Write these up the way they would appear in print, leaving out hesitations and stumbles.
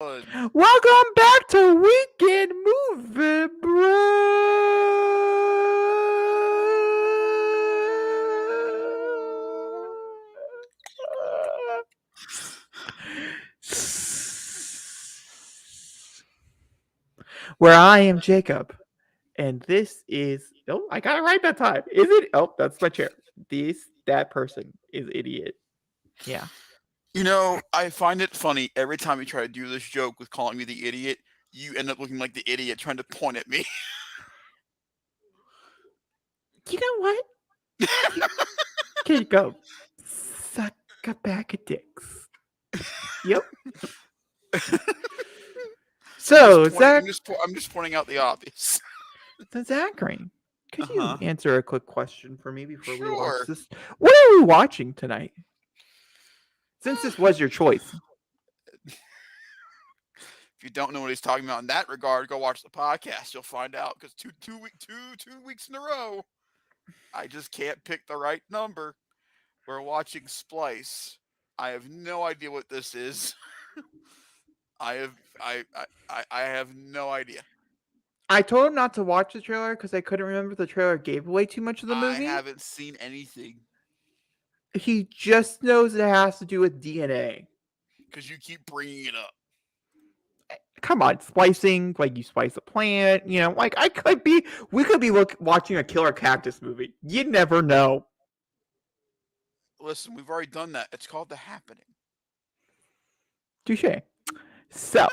Welcome back to Weekend Movie, where I am Jacob, and this is I got it right that time. Is it? Oh, that's my chair. That person is idiot. Yeah. You know, I find it funny every time you try to do this joke with calling me the idiot, you end up looking like the idiot trying to point at me. You know what? Jacob, suck a bag of dicks. Yep. So, I'm just pointing out the obvious. Zachary, could you Uh-huh. answer a quick question for me before we watch Sure. this? What are we watching tonight? Since this was your choice. If you don't know what he's talking about in that regard, go watch the podcast. You'll find out because two weeks in a row, I just can't pick the right number. We're watching Splice. I have no idea what this is. I have no idea. I told him not to watch the trailer because I couldn't remember if the trailer gave away too much of the I movie. haven't seen anything He just knows it has to do with DNA. because you keep bringing it up. Come on, splicing, like you splice a plant, like we could be watching a killer cactus movie. You never know. Listen, we've already done that. It's called The Happening. Touche. So,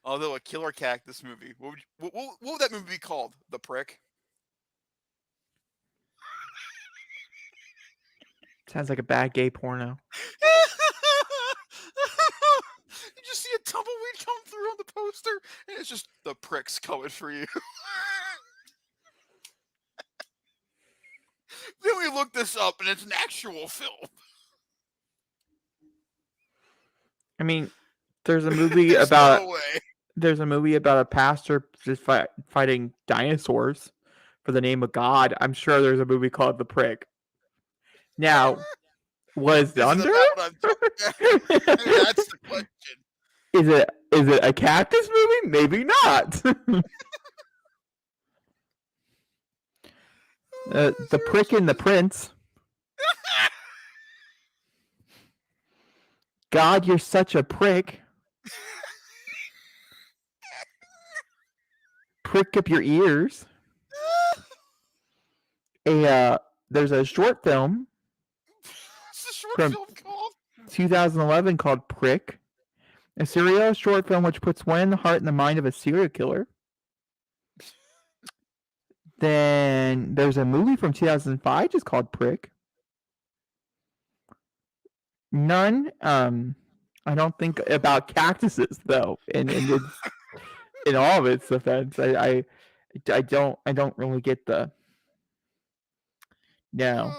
Although a killer cactus movie, what would that movie be called? The Prick? sounds like a bad gay porno. You just see a tumbleweed come through on the poster, and it's just The Prick's coming for you. Then we look this up, and it's an actual film. I mean, there's a movie There's about no way. there's a movie about a pastor just fighting dinosaurs for the name of God. I'm sure there's a movie called The Prick. Now, was This under? is about what I'm talking about. That's the question. Is it a cactus movie? Maybe not. The Prick and the Prince. God, you're such a prick. Prick up your ears. There's a short film What's the short from film called? 2011 called Prick, a serial short film which puts one in the heart and the mind of a serial killer. Then there's a movie from 2005 just called Prick. None, I don't think about cactuses though, and in all of its defense, I don't really get the no.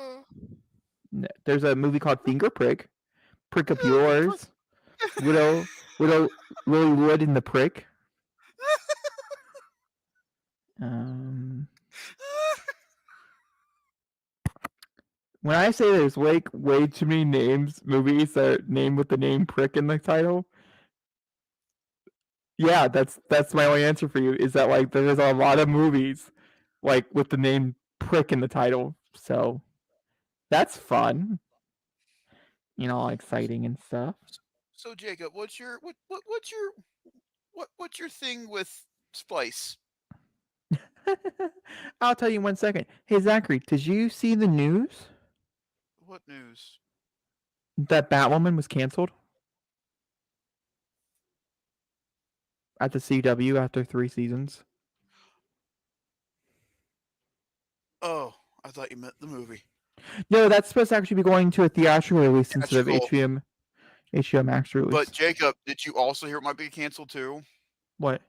There's a movie called Finger Prick, Prick Up Yours, Widow Willie Wood in the Prick. When I say there's way too many movies that are named with the name Prick in the title, yeah, that's my only answer for you. Is that like there's a lot of movies like with the name Prick in the title, so that's fun. Exciting and stuff. So Jacob, what's your thing with Splice? I'll tell you 1 second. Hey Zachary, did you see the news What news? that Batwoman was canceled at the CW after 3 seasons? Oh, I thought you meant the movie. No, that's supposed to actually be going to a theatrical release instead of HBO Max release. But Jacob, did you also hear it might be canceled too? What?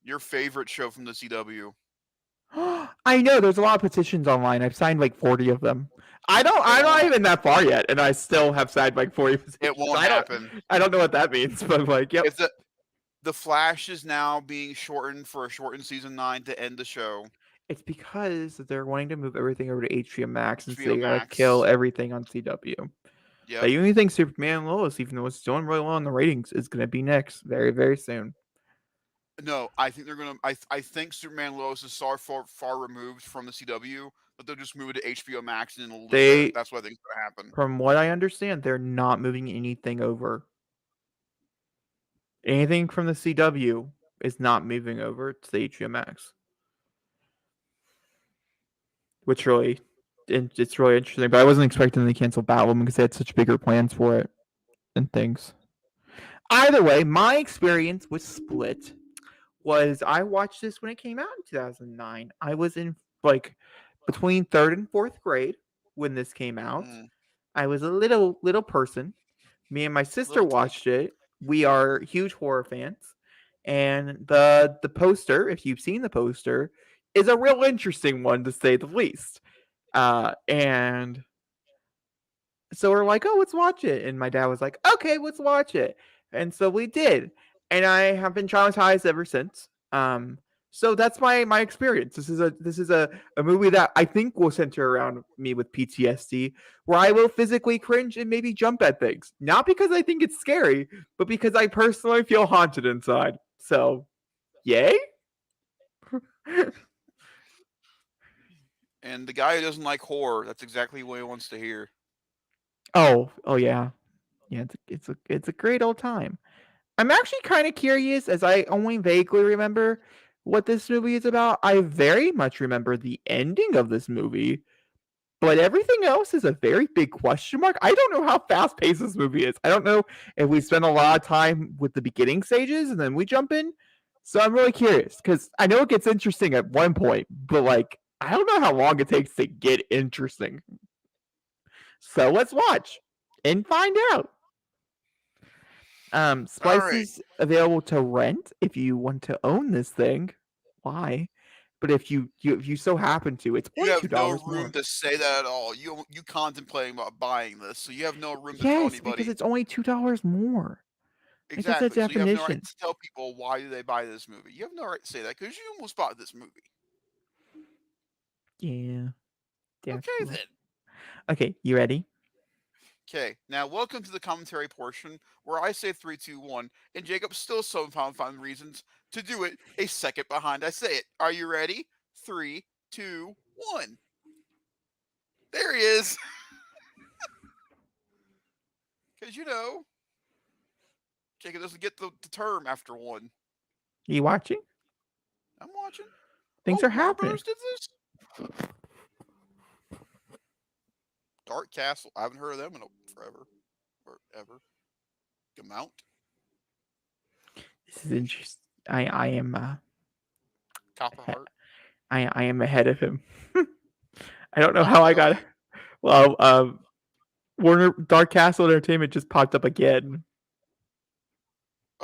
Your favorite show from the CW. I know there's a lot of petitions online. I've signed like 40 of them. I'm not even that far yet, and I still have signed like 40 petitions. It won't happen. I don't know what that means, but like, yep. If the Flash is now being shortened for a shortened season 9 to end the show. It's because they're wanting to move everything over to HBO Max, and so they HBO gotta Max. kill everything on CW. Yep. But you only think Superman and Lois, even though it's doing really well in the ratings, is going to be next very, very soon. No, I think they're gonna. I think Superman Lois is far removed from the CW, but they'll just move it to HBO Max in a little bit. They, That's what I think is gonna happen. from what I understand, they're not moving anything over. Anything from the CW is not moving over to the HBO Max, which really, it's really interesting. But I wasn't expecting them to cancel Batwoman because they had such bigger plans for it and things. Either way, my experience with Split was I watched this when it came out in 2009. I was in like between third and fourth grade when this came out. Mm, I was a little person. Me and my sister little tyke. watched it. We are huge horror fans. And the poster, if you've seen the poster, is a real interesting one to say the least. And so we're like, oh, let's watch it. And my dad was like, okay, let's watch it. And so we did. And I have been traumatized ever since. So that's my experience. This is a movie that I think will center around me with PTSD, where I will physically cringe and maybe jump at things. Not because I think it's scary, but because I personally feel haunted inside. So yay. And the guy who doesn't like horror, that's exactly what he wants to hear. Oh yeah. Yeah, it's a great old time. I'm actually kind of curious, as I only vaguely remember what this movie is about. I very much remember the ending of this movie, but everything else is a very big question mark. I don't know how fast paced this movie is. I don't know if we spend a lot of time with the beginning stages and then we jump in. So I'm really curious because I know it gets interesting at one point, but like I don't know how long it takes to get interesting. So let's watch and find out. All Splice right. is available to rent if you want to own this thing. Why? But if you so happen to, it's You only have no $2 room more. to say that at all. You contemplating about buying this, so you have no room to tell Yes, because anybody. it's only $2 more. Like it's a Exactly. So you have no right definition. to tell people why do they buy this movie. You have no right to say that because you almost bought this movie. Yeah, Okay definitely. then. Okay, you ready? Okay. Now welcome to the commentary portion where I say three, two, one, and Jacob still found reasons to do it a second behind I say it. Are you ready? Three, two, one. There he is. Because Jacob doesn't get the term after one. You watching? I'm watching. Things Oh, are Warner happening. Brothers did this? Dark Castle. I haven't heard of them in forever or ever. Gamount. This is interesting. I am Copperheart. I am ahead of him. I don't know Oh, how I got. really? Well, Warner Dark Castle Entertainment just popped up again.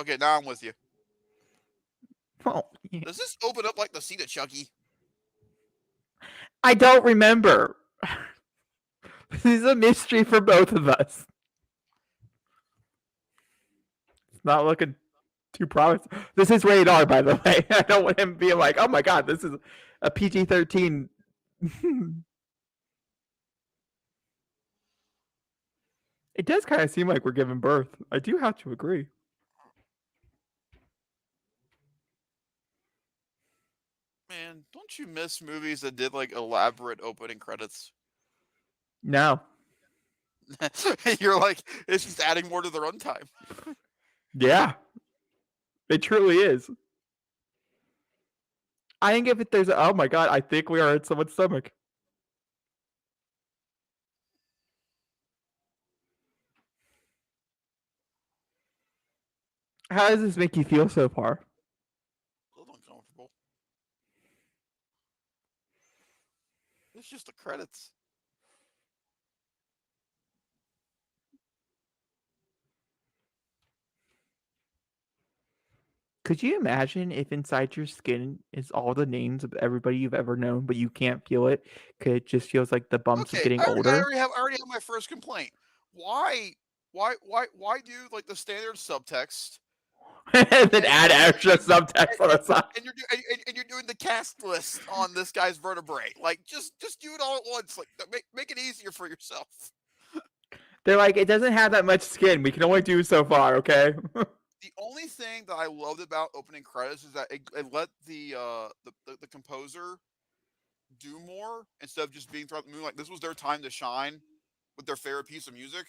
Okay, now I'm with you. Well, yeah. Does this open up like the seat of Chucky? I don't remember. This is a mystery for both of us. It's not looking too promising. This is rated R, by the way. I don't want him being like, "Oh my god, this is a PG-13." It does kind of seem like we're giving birth. I do have to agree. Man, don't you miss movies that did like elaborate opening credits? No. You're like, it's just adding more to the runtime. Yeah. It truly is. I think if there's oh my god, I think we are in someone's stomach. How does this make you feel so far? A little uncomfortable. It's just the credits. Could you imagine if inside your skin is all the names of everybody you've ever known, but you can't feel it? Cause it just feels like the bumps of Okay, getting I older. already have my first complaint. Why, why do like the standard subtext And then and add and extra subtext on the side. and you're doing the cast list on this guy's vertebrae? Like, just do it all at once. Like, make it easier for yourself. They're like, it doesn't have that much skin. We can only do so far, okay? The only thing that I loved about opening credits is that it let the composer do more instead of just being throughout the movie. Like this was their time to shine with their favorite piece of music.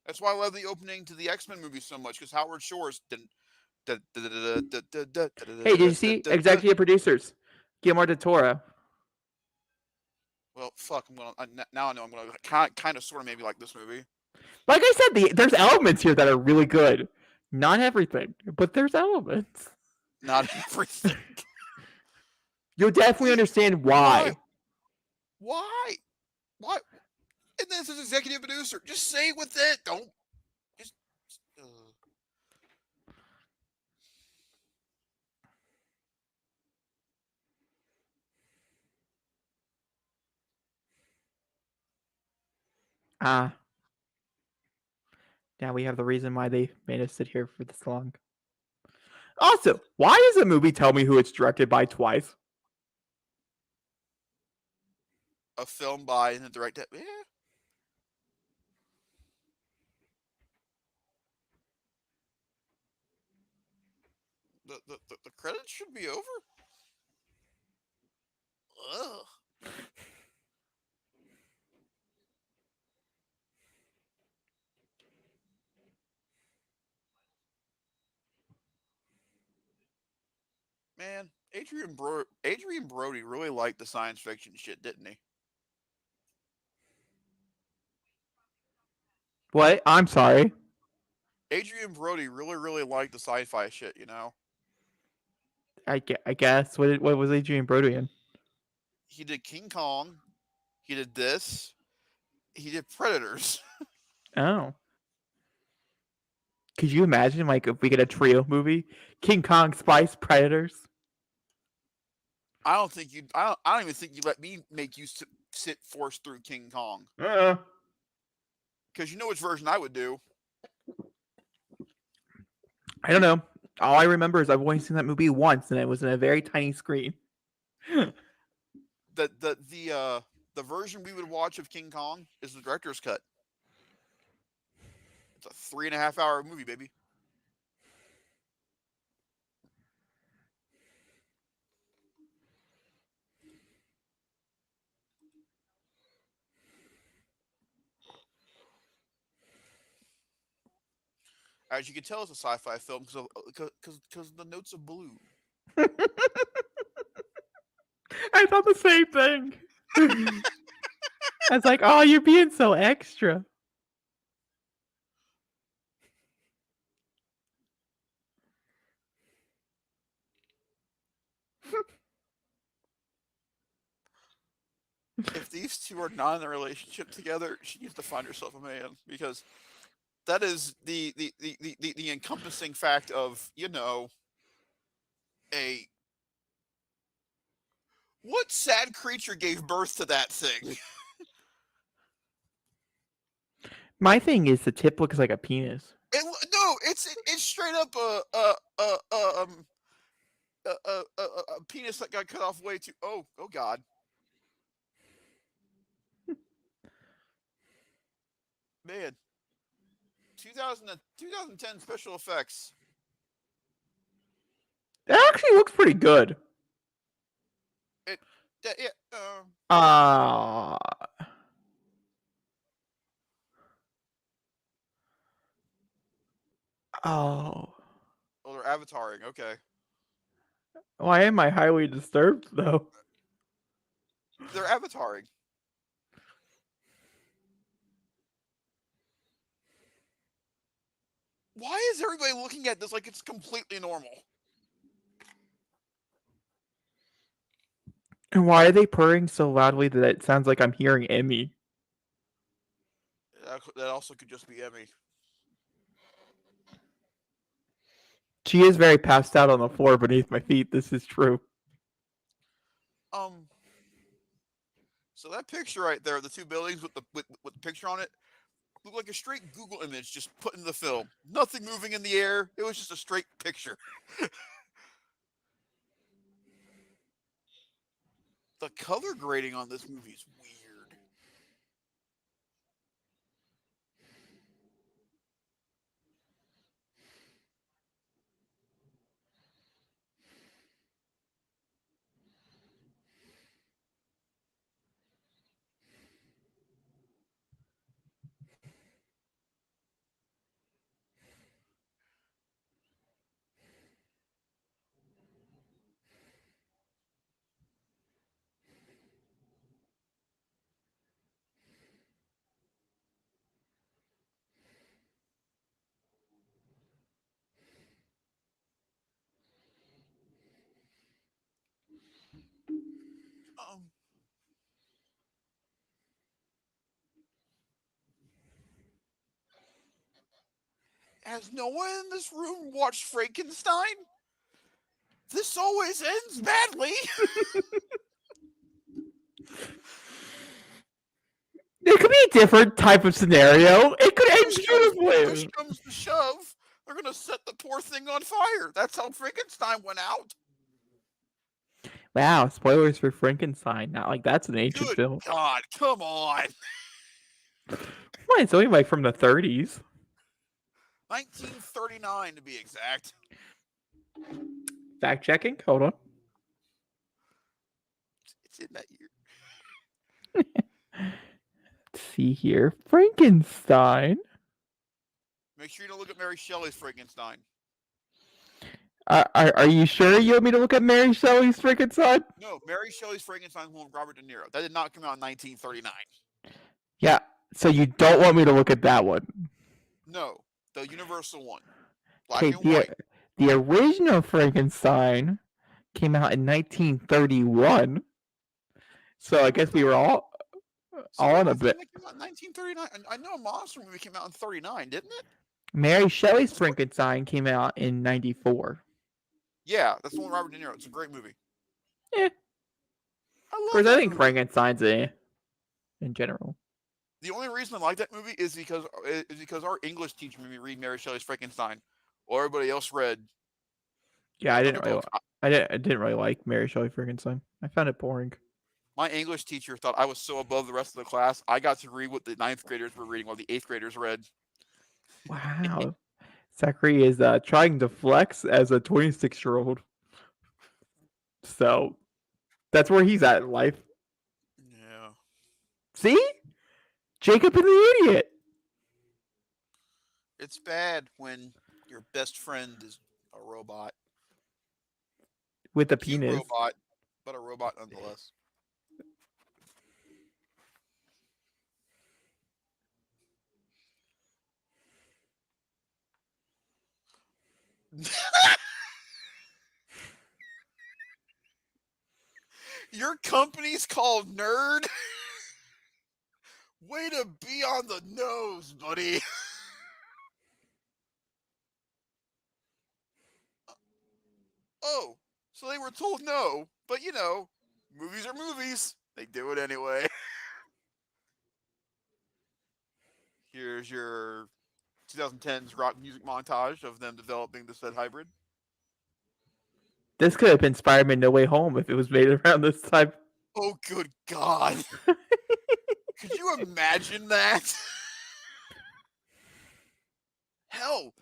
That's why I love the opening to the X-Men movie so much because Howard Shore's Hey, did you see executive producers? Guillermo del Toro. well, fuck. Now I know I'm gonna kind of sort of maybe like this movie. Like I said, there's elements here that are really good. Not everything, but there's elements. Not everything. You'll definitely understand Why? why. Why? Why? And this is executive producer. Just say it with it. Don't just. Ah, now we have the reason why they made us sit here for this long. Also, why does a movie tell me who it's directed by twice? A film by and the director. Yeah. The credits should be over. Ugh. Man, Adrian Brody really liked the science fiction shit, didn't he? What? I'm sorry. Adrian Brody really liked the sci-fi shit, you know? I guess. What was Adrian Brody in? He did King Kong, he did this, he did Predators. Oh. Could you imagine, like, if we get a trio movie? King Kong, Splice, Predators? I don't even think you let me make you sit force through King Kong. Uh-uh. Because you know which version I would do. I don't know. All I remember is I've only seen that movie once, and it was in a very tiny screen. The version we would watch of King Kong is the director's cut. It's a 3.5 hour movie, baby. As you can tell, it's a sci-fi film because the notes of blue. I thought the same thing. I was like, oh, you're being so extra. If these two are not in a relationship together, she needs to find herself a man because that is the encompassing fact of, you know, a what sad creature gave birth to that thing? My thing is the tip looks like a penis. No, it's straight up a penis that got cut off way too. Oh God. Man, 2010 special effects. It actually looks pretty good. It, yeah. Uh, oh. Oh, they're avataring. Okay. Why am I highly disturbed, though? They're avataring. Why is everybody looking at this like it's completely normal? And why are they purring so loudly that it sounds like I'm hearing Emmy? That also could just be Emmy. She is very passed out on the floor beneath my feet. This is true. So that picture right there, the two buildings with the picture on it, looked like a straight Google image just put in the film. Nothing moving in the air. It was just a straight picture. The color grading on this movie is weird. Has no one in this room watched Frankenstein? This always ends badly. It could be a different type of scenario. It could end beautifully. Push comes to shove, they're gonna set the poor thing on fire. That's how Frankenstein went out. Wow, spoilers for Frankenstein. Not like that's an ancient Good film. God, come on. What? It's only like from the 30s. 1939 to be exact. Fact checking. Hold on. It's in that year. Let's see here. Frankenstein. Make sure you don't look at Mary Shelley's Frankenstein. Are you sure you want me to look at Mary Shelley's Frankenstein? No, Mary Shelley's Frankenstein with Robert De Niro. That did not come out in 1939. Yeah. So you don't want me to look at that one? No, the Universal one. Black Okay. and white. The original Frankenstein came out in 1931. So I guess we were all on a bit. That came out in 1939. I know a monster movie came out in 39, didn't it? Mary Shelley's Frankenstein came out in 94. Yeah, that's the one with Robert De Niro. It's a great movie. Yeah. Of course, I think Frankenstein's in general. The only reason I like that movie is because our English teacher made me read Mary Shelley's Frankenstein, while everybody else read. Yeah, I didn't really like Mary Shelley Frankenstein. I found it boring. My English teacher thought I was so above the rest of the class. I got to read what the 9th graders were reading while the 8th graders read. Wow. Zachary is trying to flex as a 26-year-old. So that's where he's at in life. Yeah. See? Jacob and the idiot. It's bad when your best friend is a robot. With a penis. Robot, but a robot nonetheless. Your company's called Nerd? Way to be on the nose, buddy. Oh, so they were told no, but you know, movies are movies. They do it anyway. Here's your 2010s rock music montage of them developing the said hybrid. This could have been Spider-Man No Way Home if it was made around this time. Oh, good God. Could you imagine that? Hell,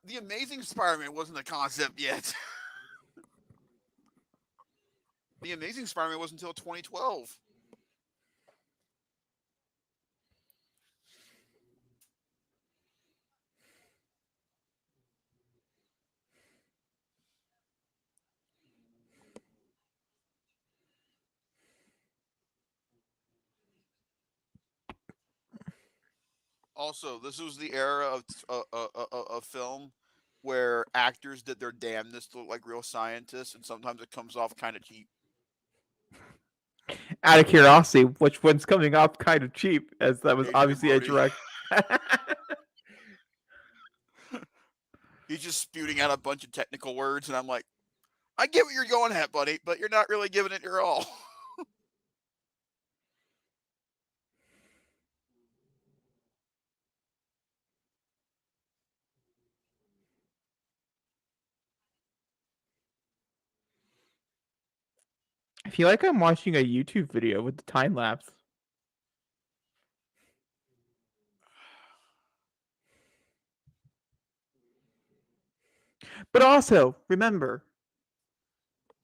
the Amazing Spider-Man wasn't a concept yet. The Amazing Spider-Man wasn't until 2012. Also, this was the era of film where actors did their damnedest to look like real scientists, and sometimes it comes off kind of cheap. Out of curiosity, which one's coming off kind of cheap, as that was obviously a direct. He's just spewing out a bunch of technical words, and I'm like, I get what you're going at, buddy, but you're not really giving it your all. I feel like I'm watching a YouTube video with the time lapse. But also, remember,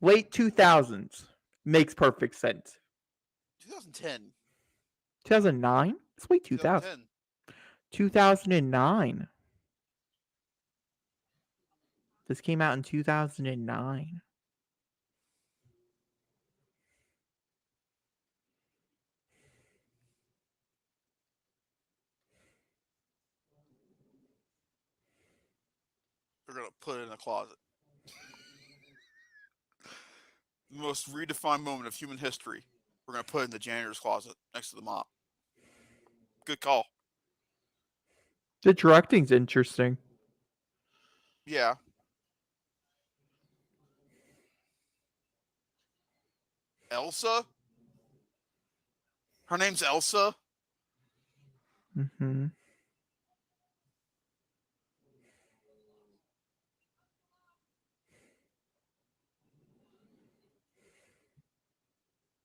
late 2000s makes perfect sense. 2010. 2009? It's late 2000. 2009. This came out in 2009. They're going to put it in a closet. The most redefined moment of human history. We're going to put it in the janitor's closet next to the mop. Good call. The directing's interesting. Yeah. Elsa? Her name's Elsa? Hmm.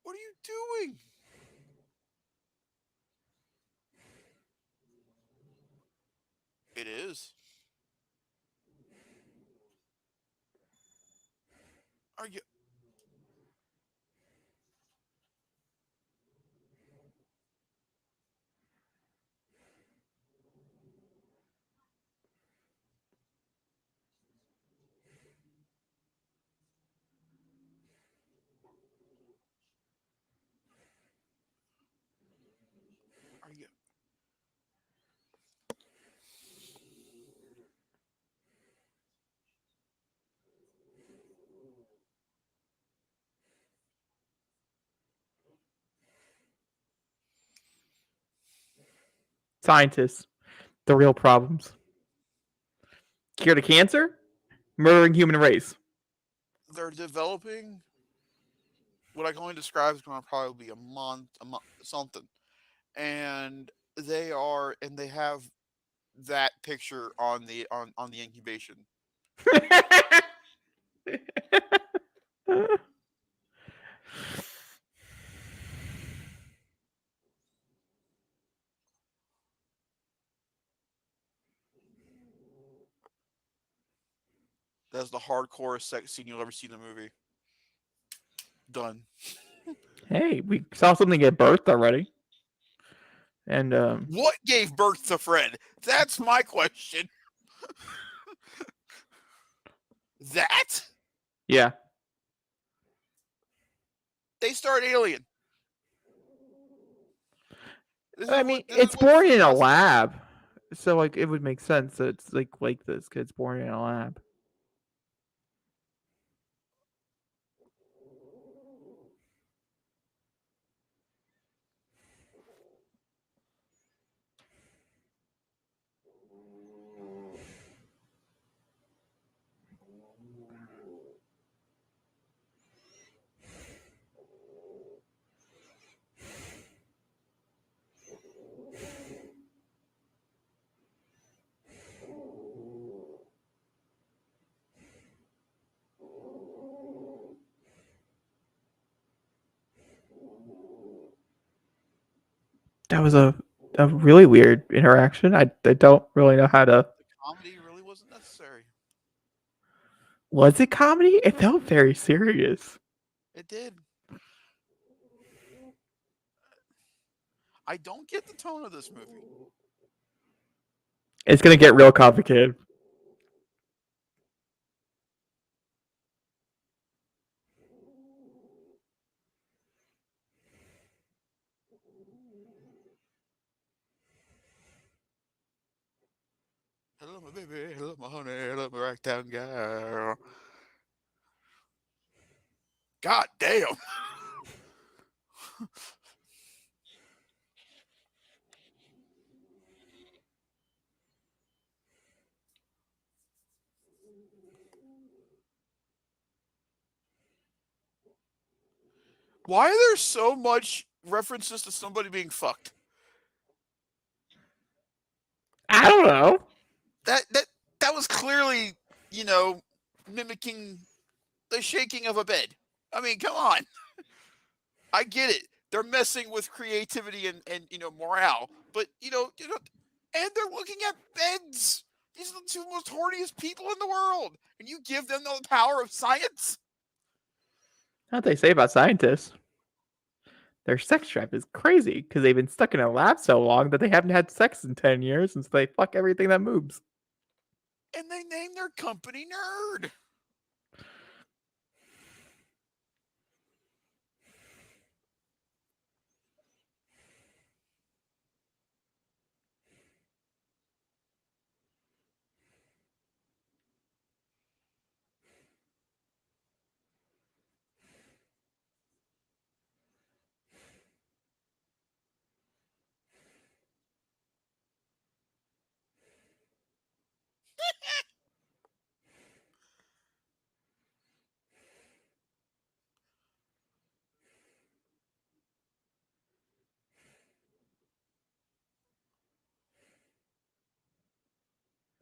What are you doing? It is. Are you are you Scientists, the real problems. Cure to cancer, murdering human race. they're developing what I can only describe is going to probably be a month, something. And they have that picture on the incubation. That's the hardcore sex scene you'll ever see in a movie. Done. Hey, we saw something get birthed already, and What gave birth to Fred? That's my question. That? yeah. They start Alien. I mean, This is it's what born Fred in a does. lab, so like it would make sense that it's like this kid's born in a lab. That was a really weird interaction. I don't really know how to. The comedy really wasn't necessary. Was it comedy? It felt very serious. It did. I don't get the tone of this movie. It's gonna get real complicated. Hello, my baby. Hello, my honey. Hello, my ragtime girl. God damn. Why are there so much references to somebody being fucked? I don't know. That that that was clearly, you know, mimicking the shaking of a bed. I mean, come on. I get it. They're messing with creativity and morale, but and they're looking at beds. These are the two most horniest people in the world, and you give them the power of science. What they say about scientists? Their sex drive is crazy because they've been stuck in a lab so long that they haven't had sex in 10 years, and so they fuck everything that moves. And they name their company Nerd.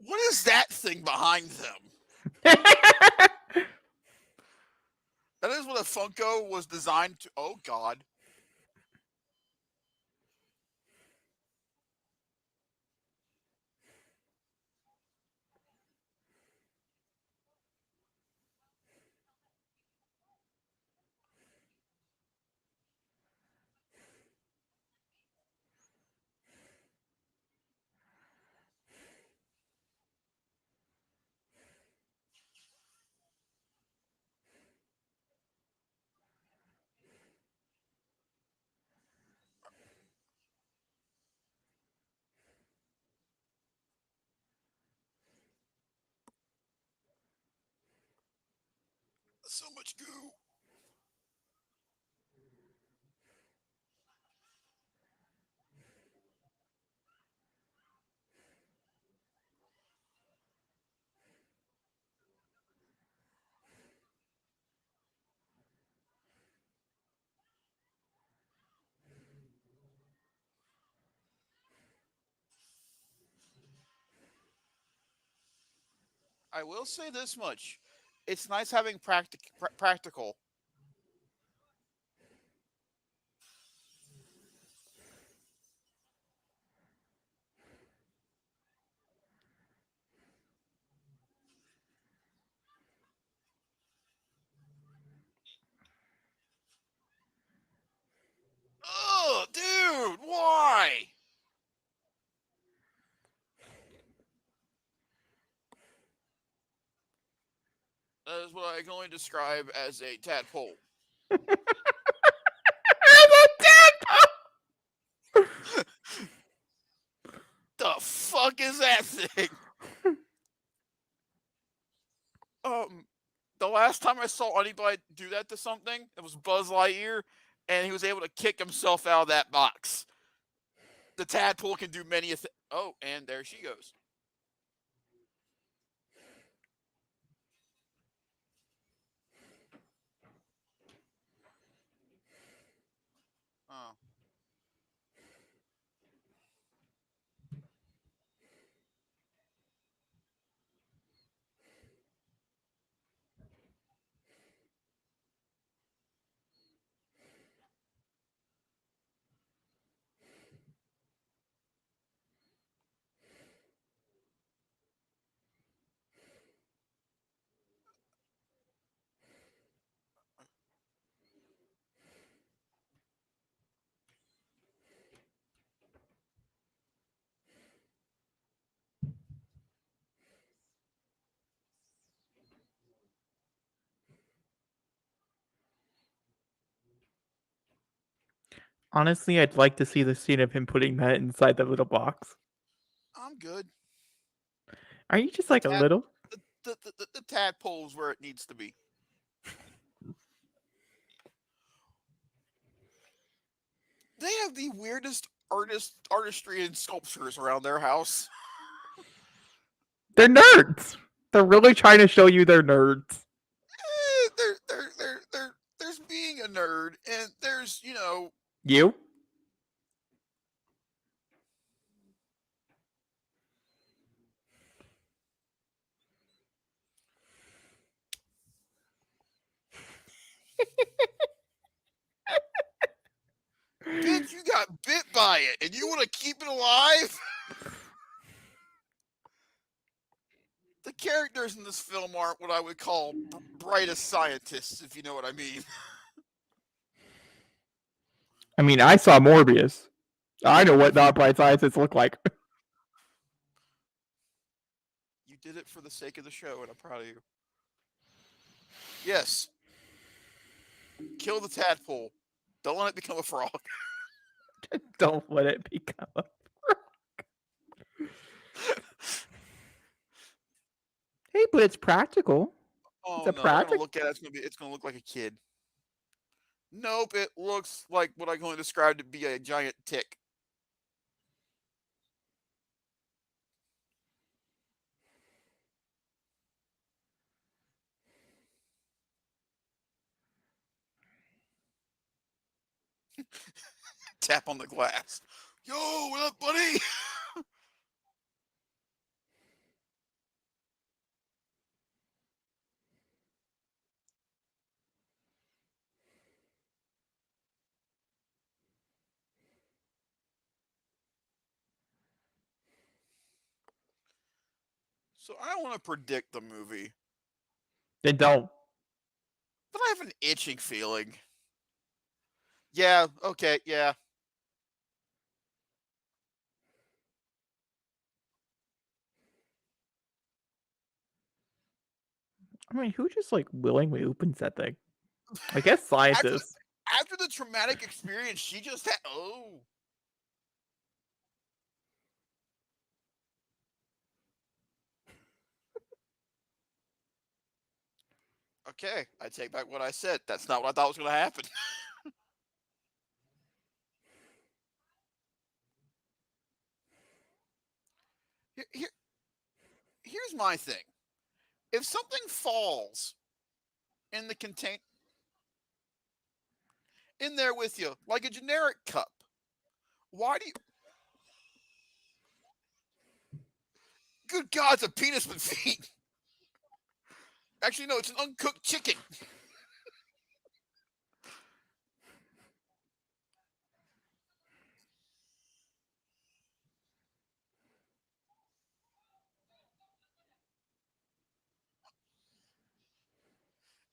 What is that thing behind them? That is what a Funko was designed to. Oh God. So much goo. I will say this much: it's nice having practical. Oh, dude, why? That is what I can only describe as a tadpole. The fuck is that thing? Um, the last time I saw anybody do that to something, it was Buzz Lightyear, and he was able to kick himself out of that box. The tadpole can do many a thing. Oh, and there she goes. Oh. Honestly, I'd like to see the scene of him putting that inside the little box. I'm good. Are you just The like a tad little? the tadpole's where it needs to be. They have the weirdest artistry and sculptures around their house. They're nerds. They're really trying to show you they're nerds. There's being a nerd, and there's You? bitch, you got bit by it, and you want to keep it alive. The characters in this film aren't what I would call brightest scientists, if you know what I mean. I mean, I saw Morbius. I know what not bright scientists look like. You did it for the sake of the show, and I'm proud of you. Yes, kill the tadpole. Don't let it become a frog. Don't let it become a. Hey, but it's practical. It's Oh a no, they're gonna practical. look at it. It's gonna look like a kid. Nope, it looks like what I can only describe to be a giant tick. Tap on the glass. Yo, what up, buddy? So I want to predict the movie, Then don't. but I have an itching feeling. Yeah, okay, yeah. I mean, who just like willingly opens that thing? I guess scientists. After the traumatic experience she just had. Oh. Okay, I take back what I said. That's not what I thought was going to happen. Here's my thing. If something falls in the contain in there with you, like a generic cup, why do you? Good God, it's a penis with feet. Actually, no, it's an uncooked chicken.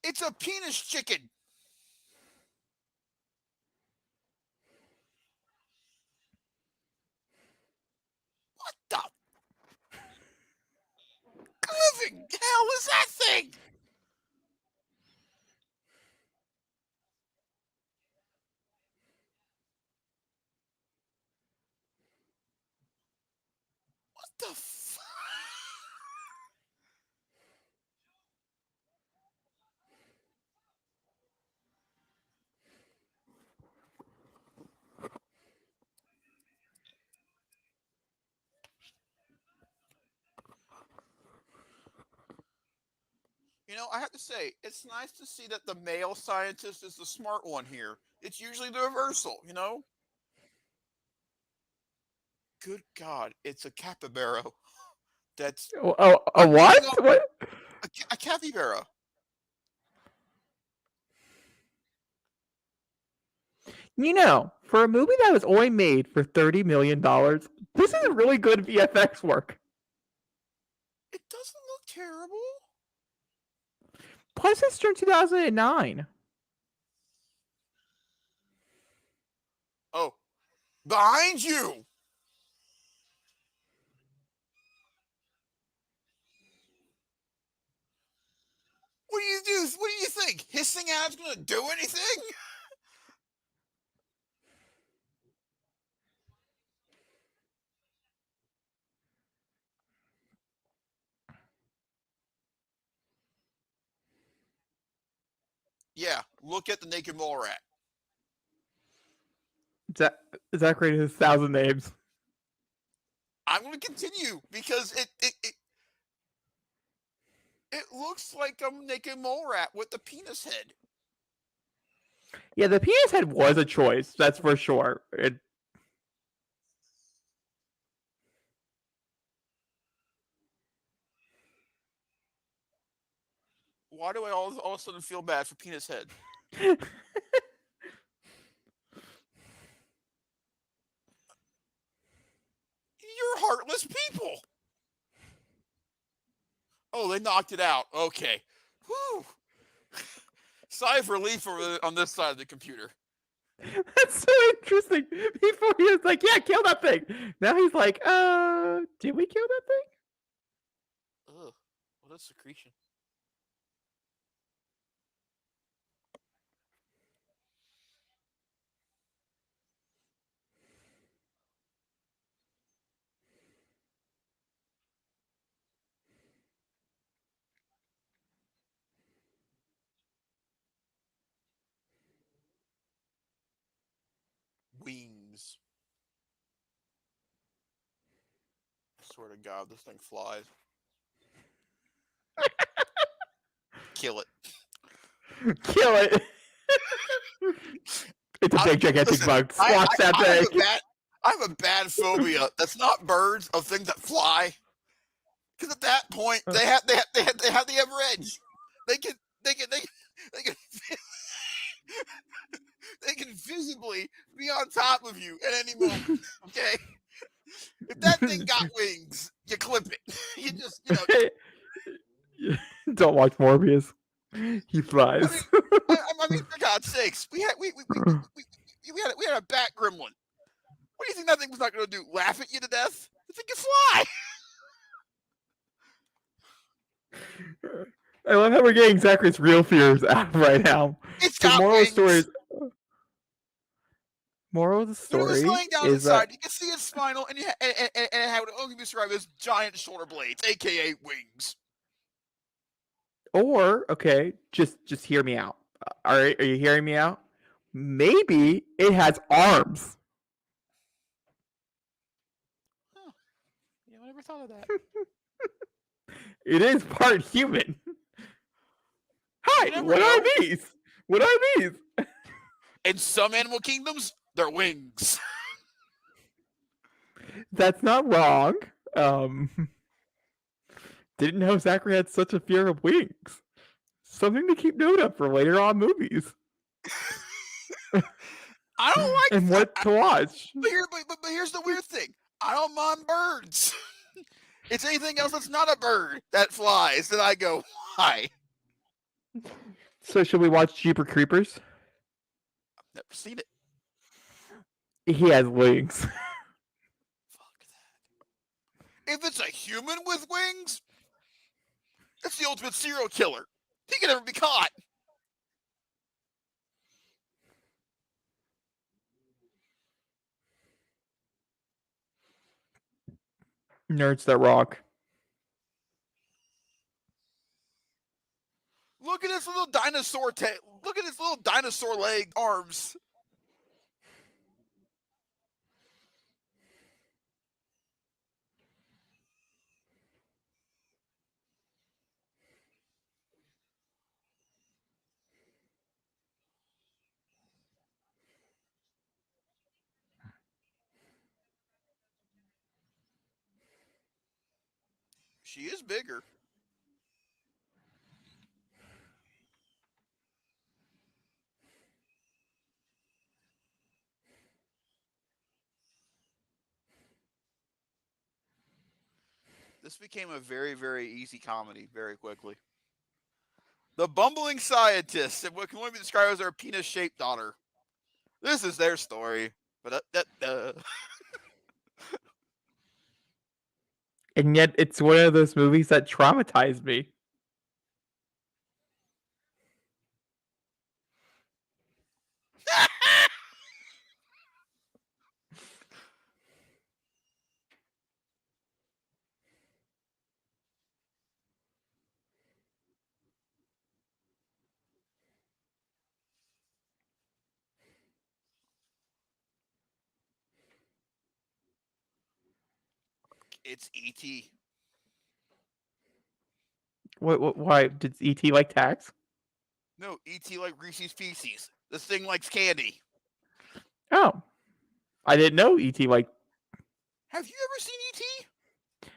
It's a penis chicken. What the living hell is that thing? What the fuck? You know, I have to say, it's nice to see that the male scientist is the smart one here. It's usually the reversal, you know? Good God, it's a capybara. That's A I'm reading what? off What? a capybara. You know, for a movie that was only made for $30 million, this is really good VFX work. It doesn't look terrible. Plus, it's from 2009. Oh, behind you. What do you do? What do you think? Hissing at it's going to do anything? Yeah, look at the naked mole rat. Zach rated his 1,000 names. I'm going to continue because it looks like a naked mole rat with the penis head. Yeah, the penis head was a choice, that's for sure. Why do I all of a sudden feel bad for penis head? You're heartless people. Oh, they knocked it out. Okay. Whew. Sigh of relief on this side of the computer. That's so interesting. Before he was like, yeah, kill that thing. Now he's like, did we kill that thing? Ugh, what a secretion. Wings. I swear to God, this thing flies. Kill it. Kill it. It's a big, gigantic Listen, bug. Squash that thing. I have a bad phobia that's not birds of things that fly. Because at that point, they have the upper edge. They can they can they can visibly be on top of you at any moment. Okay, if that thing got wings, you clip it. You just, Don't watch Morbius. He I flies. mean, I mean, for God's sakes, we had a bat gremlin. What do you think that thing was not going to do? Laugh at you to death? The thing can fly. I love how we're getting Zachary's real fears out right now. It's The got wings. Moral of the When it was story laying down is that, inside, you can see its spinal, and it would only be described as giant shoulder blades, aka wings. or okay, just hear me out. All right, are you hearing me out? Maybe it has arms. Huh. Yeah, I never thought of that. It is part human. Hi, what know. are these? What are these? In some animal kingdoms, they're wings. That's not wrong. Didn't know Zachary had such a fear of wings. Something to keep note of for later on movies. I don't like and what to watch. But here's the weird thing. I don't mind birds. It's anything else that's not a bird that flies that I go, why? So should we watch Jeepers Creepers? I've never seen it. He has wings. Fuck that. If it's a human with wings, that's the ultimate serial killer. He can never be caught. Nerds that rock. Look at his little dinosaur Look at his little dinosaur leg arms. She is bigger. This became a very, very easy comedy very quickly. The bumbling scientists and what can only be described as their penis-shaped daughter. This is their story. And yet it's one of those movies that traumatized me. It's E.T. Why did E.T. like tax? No, E.T. like Reese's Pieces. This thing likes candy. Oh, I didn't know E.T. like. Have you ever seen E.T.?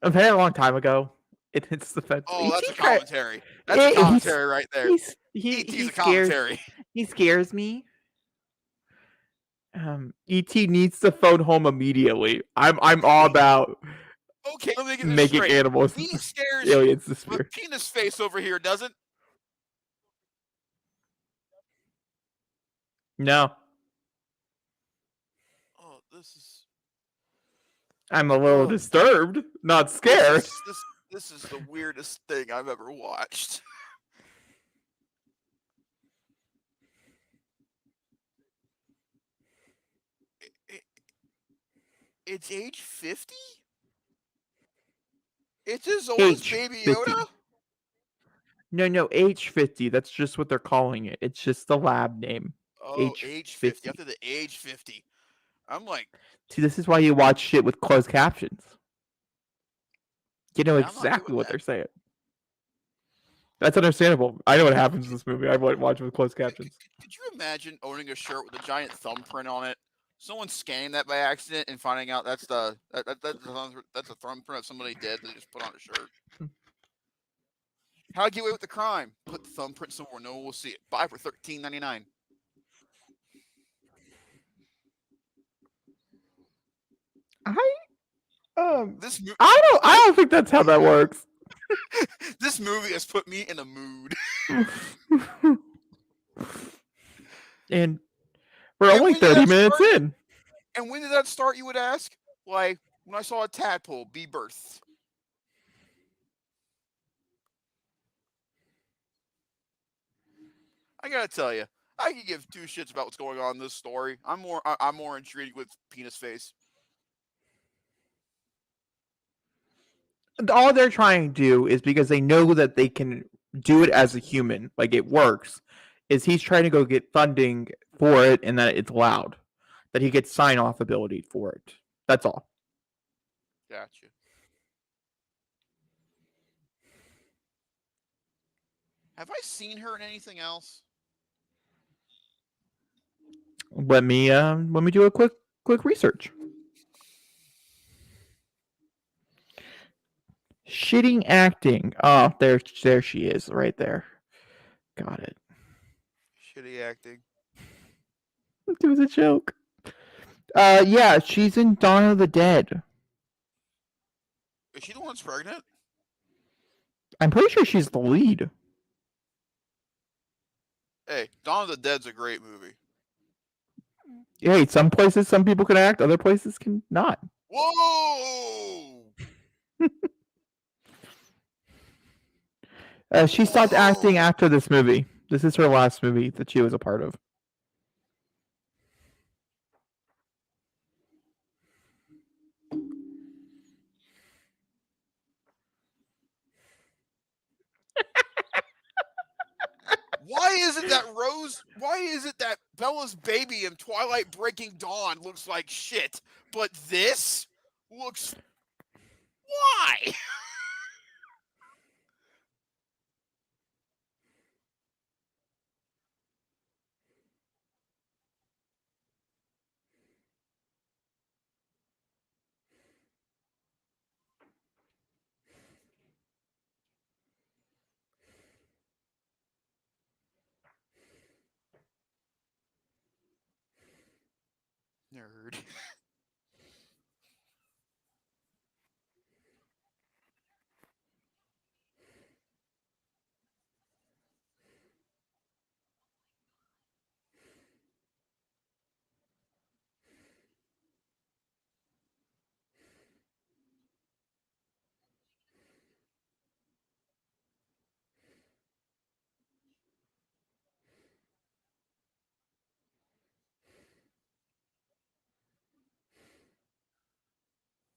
A very long time ago. It's the fence. Oh, that's a commentary. That's a commentary right there. E.T.'s a commentary. He scares me. E.T. needs to phone home immediately. I'm all about. Okay, let me get this making straight. animals. He scares aliens you. disappear. But penis face over here doesn't. No. Oh, this is. I'm a little disturbed, not scared. This is the weirdest thing I've ever watched. It's age 50? It's as old as Baby Yoda? No, age 50. That's just what they're calling it. It's just the lab name. Oh, age 50. After the age 50. I'm like... See, this is why you watch shit with closed captions. You know exactly what they're saying. That's understandable. I know what happens in this movie. I watch it with closed captions. Could you imagine owning a shirt with a giant thumbprint on it? Someone scanning that by accident and finding out that's a thumbprint that somebody did that they just put on a shirt. How to get away with the crime? Put the thumbprint somewhere no one will see it. Buy for $13.99. This mo- I don't think that's how that works. this movie has put me in a mood. And we're And only when did 30 that minutes start? in. And when did that start? You would ask. Like when I saw a tadpole be birthed. I gotta tell you, I could give two shits about what's going on in this story. I'm more intrigued with penis face. All they're trying to do is because they know that they can do it as a human, like it works, is he's trying to go get funding for it and that it's allowed, that he gets sign off ability for it. That's all. Gotcha. Have I seen her in anything else? Let me do a quick research. Shitting acting. Oh, there she is, right there. Got it. Shitty acting. It was a joke. Yeah, she's in Dawn of the Dead. Is she the one that's pregnant? I'm pretty sure she's the lead. Hey, Dawn of the Dead's a great movie. Hey, some places some people can act, other places can not. Whoa! She stopped acting Whoa! after this movie. This is her last movie that she was a part of. Why is it that Bella's baby in Twilight Breaking Dawn looks like shit, but this looks why? Nerd.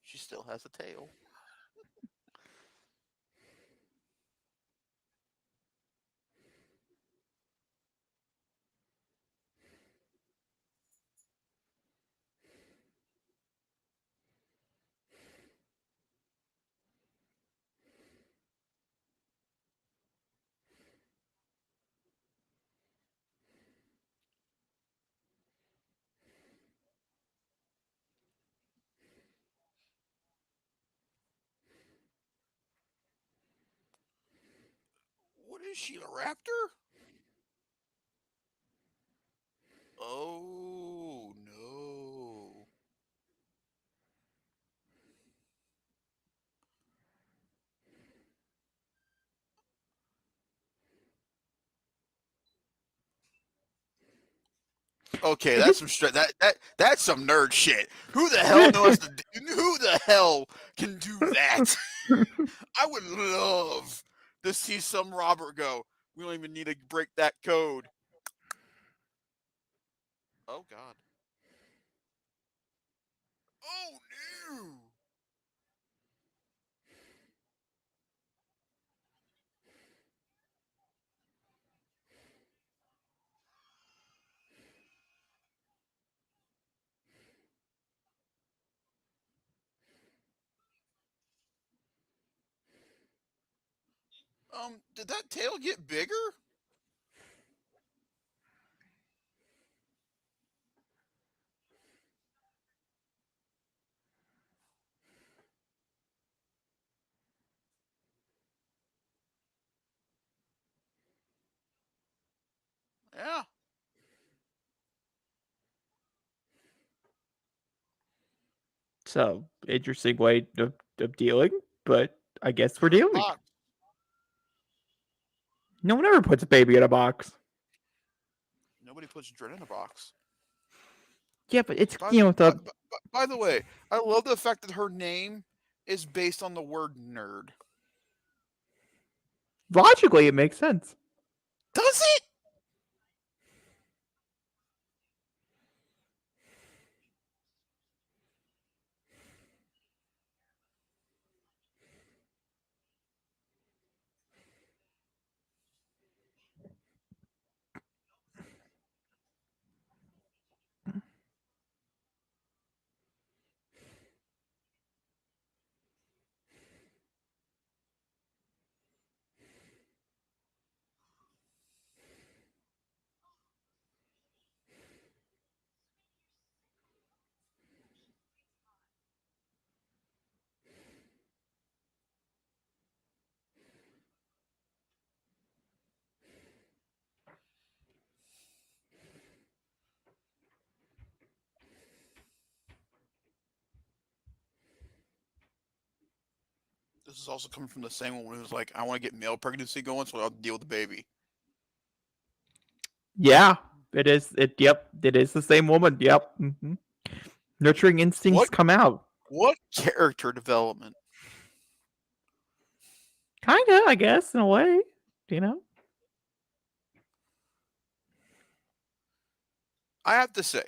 She still has a tail. What is she, a raptor? Oh no. Okay, It that's is. some that's some nerd shit. Who the hell knows who the hell can do that? I would love to see some Robert go. We don't even need to break that code. Oh God. Oh no. Did that tail get bigger? Yeah. So interesting way of dealing, but I guess Put we're her in a dealing. box. No one ever puts a baby in a box. Nobody puts Dren in a box. Yeah, but it's By, you know by, the by, by the way, I love the fact that her name is based on the word nerd. logically it makes sense. Does it? This is also coming from the same woman who's like, I want to get male pregnancy going, so I'll deal with the baby. Yeah, it is. It is the same woman. Yep. Nurturing instincts What come out. what character development? Kinda, I guess, in a way. You know. I have to say,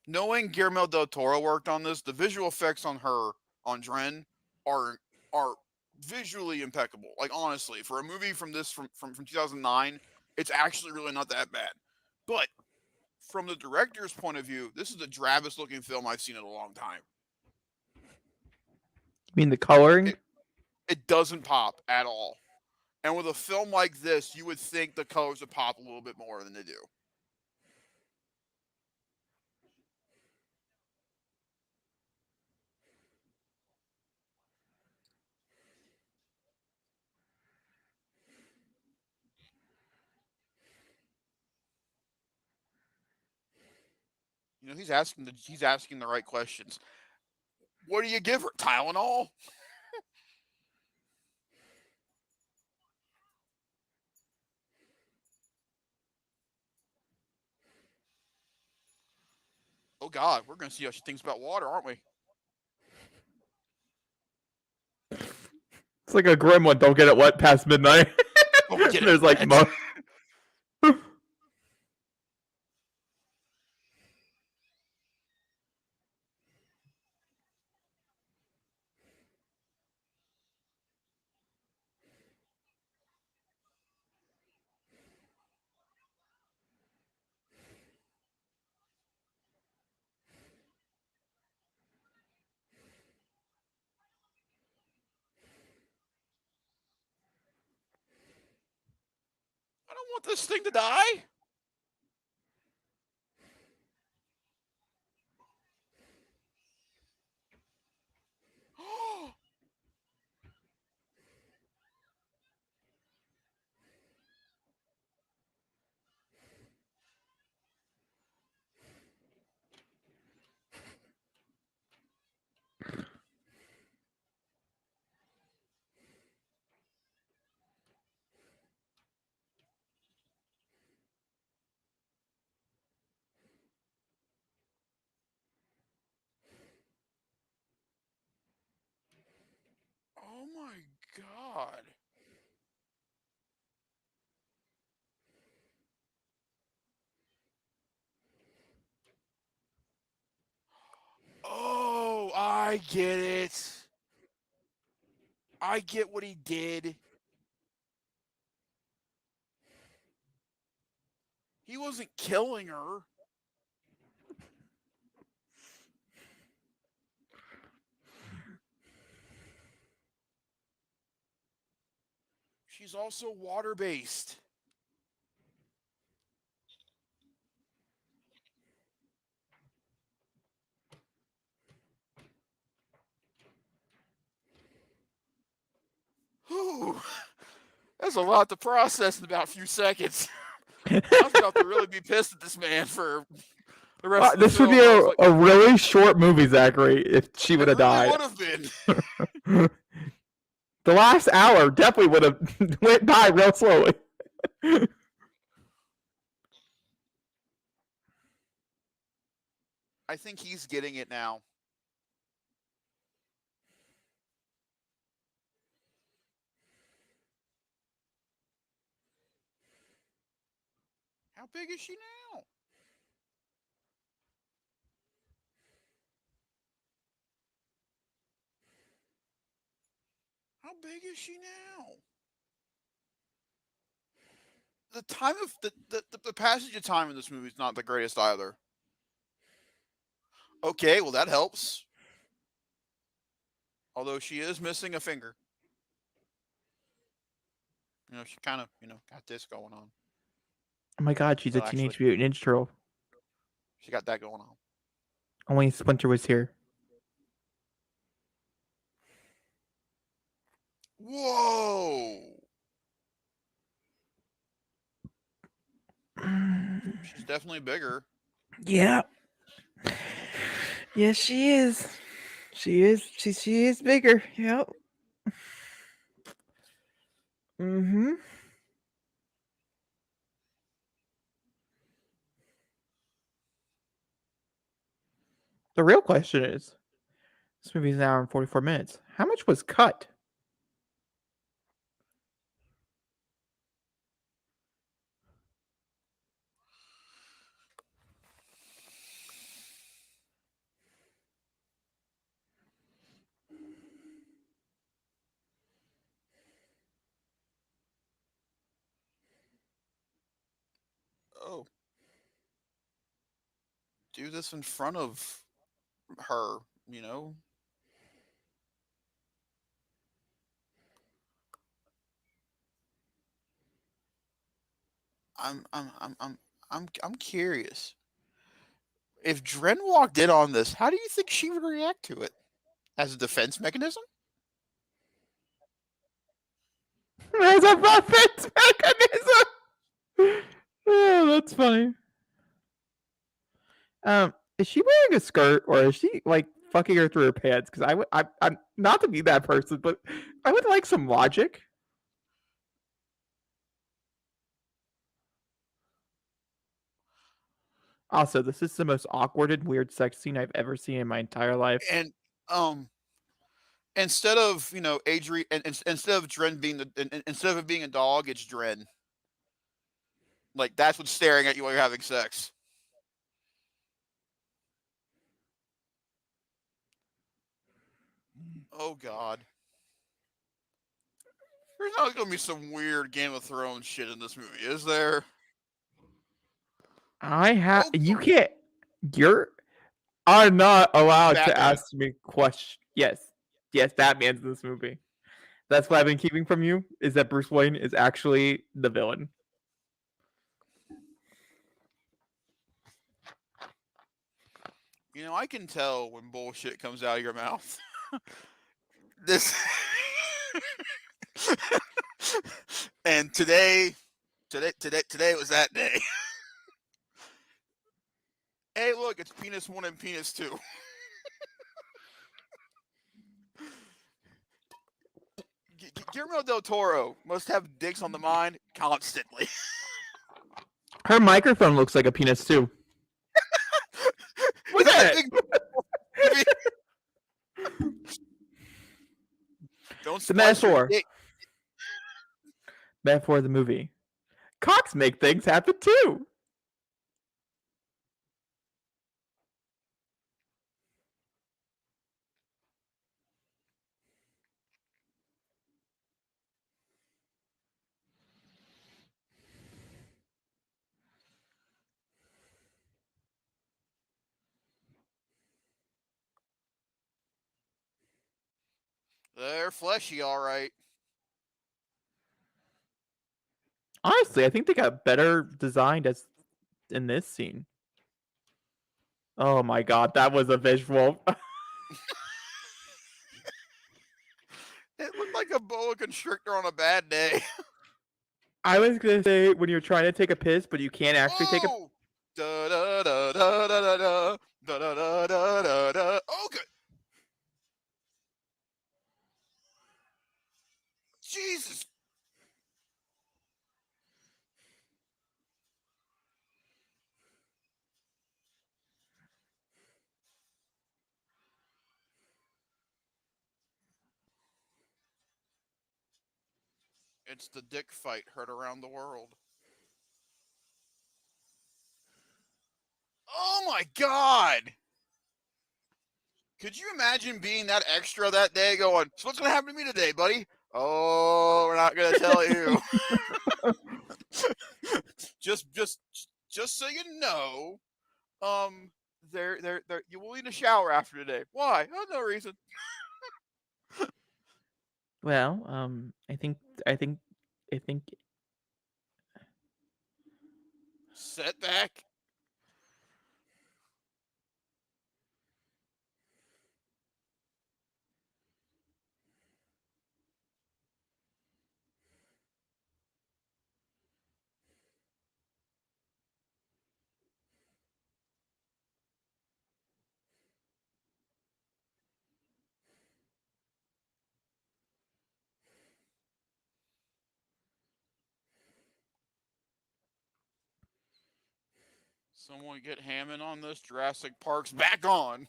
knowing Guillermo del Toro worked on this, the visual effects on her on Dren are are visually impeccable. Like honestly, for a movie from 2009, it's actually really not that bad. But from the director's point of view, this is the drabbest looking film I've seen in a long time. You mean the coloring? It doesn't pop at all. And with a film like this, you would think the colors would pop a little bit more than they do. You know, he's asking the right questions. What do you give her? Tylenol? Oh God, we're gonna see how she thinks about water, aren't we? It's like a grim one. Don't get it wet past midnight. Don't get it There's like wet. I don't want this thing to die. Oh my God. Oh, I get it. I get what he did. He wasn't killing her. She's also water based. Whew. That's a lot to process in about a few seconds. I was about to really be pissed at this man for the rest of the This would film. be I was like, a really short movie, Zachary, if she would it have really died. would have been. The last hour definitely would have went by real slowly. I think he's getting it now. How big is she now? How big is she now? The time of the passage of time in this movie is not the greatest either. Okay, well that helps. Although she is missing a finger. She kind of, got this going on. Oh my god, she's a Teenage Mutant Ninja Turtle. She got that going on. Only Splinter was here. Whoa! She's definitely bigger. Yeah. Yes, she is. She is. She is bigger. Yep. Mm-hmm. The real question is, this movie is an hour and 44 minutes. How much was cut? Oh. Do this in front of her, I'm curious. If Dren walked in on this, how do you think she would react to it? As a defense mechanism? As a defense mechanism. Oh, that's funny. Is she wearing a skirt or is she like fucking her through her pants? Because I'm not to be that person, but I would like some logic. Also, this is the most awkward and weird sex scene I've ever seen in my entire life. And instead of Adrian, instead of Dren being instead of it being a dog, it's Dren. Like that's what's staring at you while you're having sex. Oh God. There's not gonna be some weird Game of Thrones shit in this movie, is there? You can't. You're are not allowed to Batman. ask me questions. Yes, Batman's in this movie. That's what I've been keeping from you, is that Bruce Wayne is actually the villain. I can tell when bullshit comes out of your mouth. This and today was that day. Hey, look, it's penis 1 and penis 2. Guillermo del Toro must have dicks on the mind constantly. Her microphone looks like a penis too. Look at it. Don't the metaphor. Dick. Metaphor of the movie. Cocks make things happen too. They're fleshy, all right. Honestly, I think they got better designed as in this scene. Oh my god, that was a visual. It looked like a boa constrictor on a bad day. I was gonna say when you're trying to take a piss, but you can't actually take a. It's the dick fight heard around the world. Oh my god! Could you imagine being that extra that day going, so what's going to happen to me today, buddy? Oh, we're not going to tell you. just so you know, you will need a shower after today. Why? Oh, no reason. Well, I think, I think Setback. Someone get Hammond on this. Jurassic Park's back on.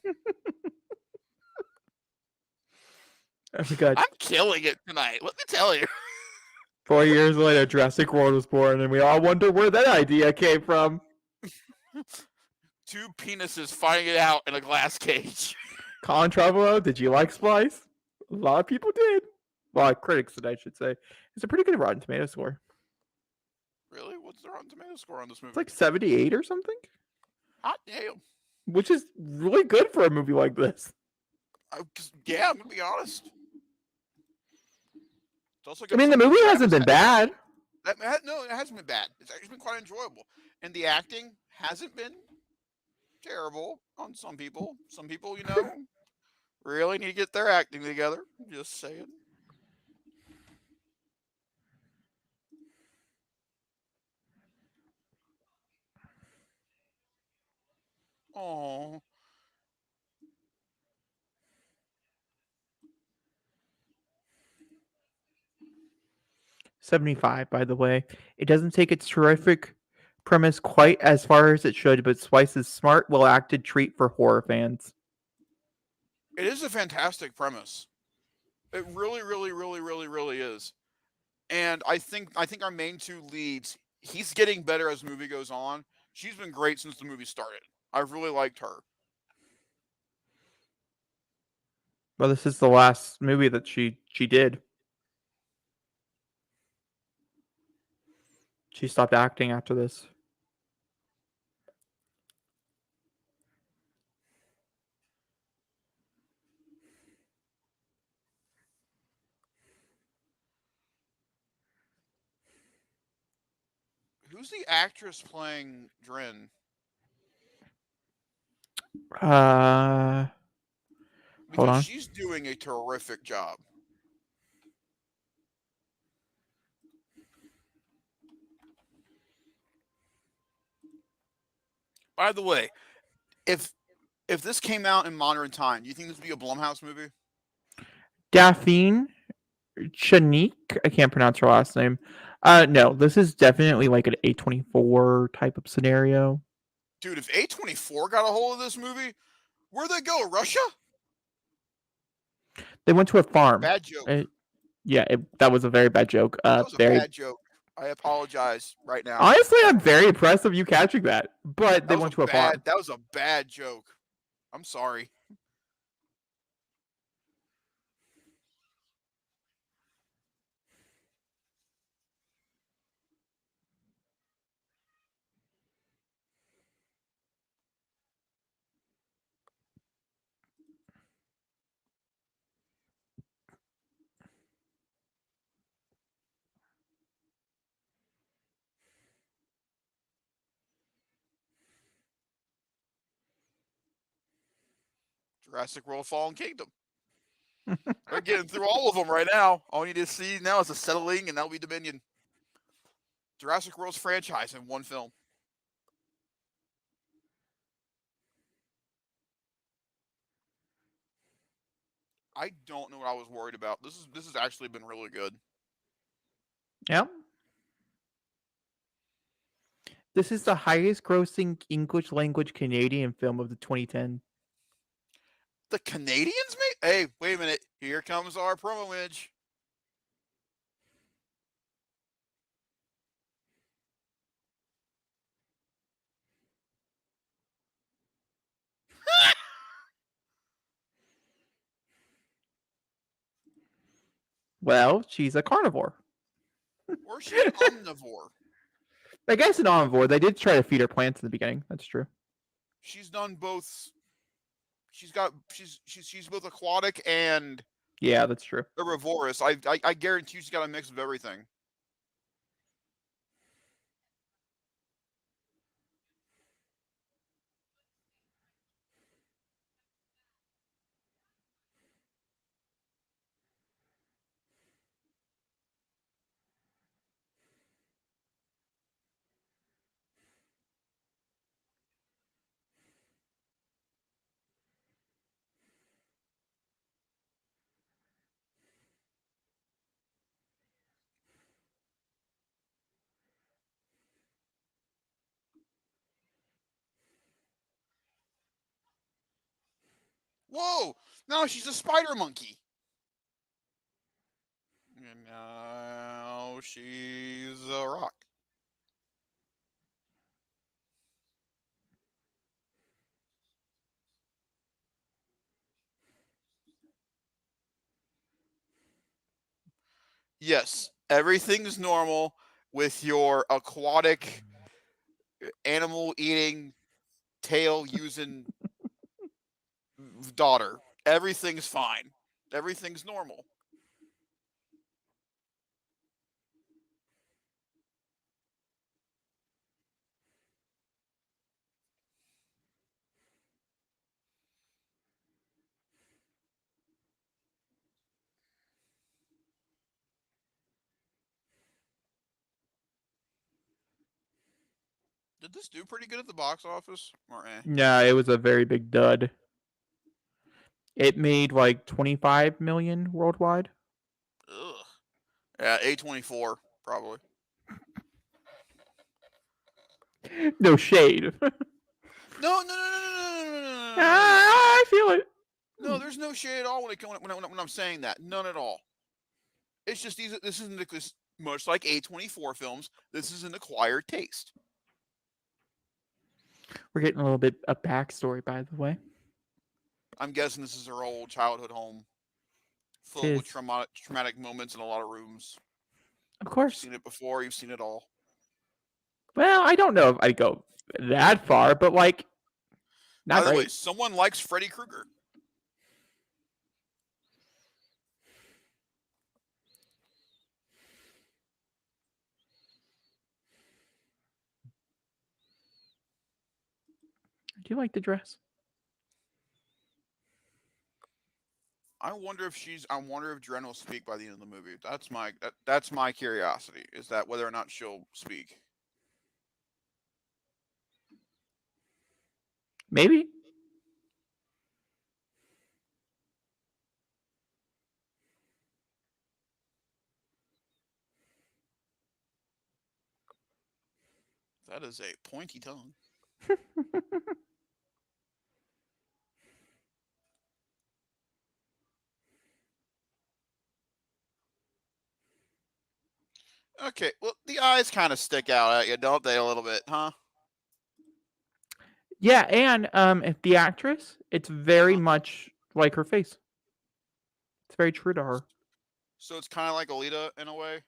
we got I'm killing it tonight. Let me tell you. 4 years later, Jurassic World was born, and we all wonder where that idea came from. Two penises fighting it out in a glass cage. Colin Trevorrow, did you like Splice? A lot of people did. Well, critics did, I should say. It's a pretty good Rotten Tomato score. Really? What's the Rotten Tomato score on this movie? It's like 78 or something. Hot damn. Which is really good for a movie like this. Yeah, I'm going to be honest. I mean, the movie hasn't been bad. No, it hasn't been bad. It's actually been quite enjoyable. And the acting hasn't been terrible on some people. Some people, really need to get their acting together. Just saying. Oh. 75, by the way. It doesn't take its terrific premise quite as far as it should, but Splice is smart, well-acted treat for horror fans. It is a fantastic premise. It really, really, really, really, really is. And I think our main two leads, he's getting better as the movie goes on. She's been great since the movie started. I've really liked her. Well, this is the last movie that she did. She stopped acting after this. Who's the actress playing Drin? Hold on. She's doing a terrific job. By the way, if this came out in modern time, do you think this would be a Blumhouse movie? Daphne Chanique. I can't pronounce her last name. No, this is definitely like an A24 type of scenario. Dude, if A24 got a hold of this movie, where'd they go? Russia? They went to a farm. Bad joke. That was a very bad joke. That was a bad joke. I apologize right now. Honestly, I'm very impressed of you catching that. But they went to a farm. That was a bad joke. I'm sorry. Jurassic World Fallen Kingdom. They're getting through all of them right now. All we need to see now is a settling, and that'll be Dominion. Jurassic World's franchise in one film. I don't know what I was worried about. This has actually been really good. Yeah. This is the highest grossing English language Canadian film of the 2010. The Canadians made? Hey, wait a minute. Here comes our promo image. Well, she's a carnivore. Or is she an omnivore? I guess an omnivore. They did try to feed her plants in the beginning. That's true. She's done both. She's both aquatic and Yeah, that's true. herbivorous. I guarantee she's got a mix of everything. Whoa! No, she's a spider monkey. And now she's a rock. Yes, everything's normal with your aquatic animal eating tail using daughter. Everything's fine. Everything's normal. Did this do pretty good at the box office? Or eh? Yeah, it was a very big dud. It made like 25 million worldwide. Ugh. Yeah, A24 probably. No shade. No, no, no, no, no, no, no, no, no, no, no. I feel it. No, there's no shade at all when I'm saying that. None at all. It's just these. This isn't this much like A24 films. This is an acquired taste. We're getting a little bit of backstory, by the way. I'm guessing this is her old childhood home, filled with Tis. traumatic moments in a lot of rooms. Of You've course. seen it before. You've seen it all. Well, I don't know if I'd go that far, but like, By not the way, great. someone likes Freddy Krueger. Do you like the dress? I wonder if Dren will speak by the end of the movie. That's my curiosity. Is that whether or not she'll speak? Maybe. That is a pointy tongue. Okay, well, the eyes kind of stick out at you, don't they, a little bit, huh? Yeah, and the actress, it's very much like her face. It's very true to her. So it's kind of like Alita in a way.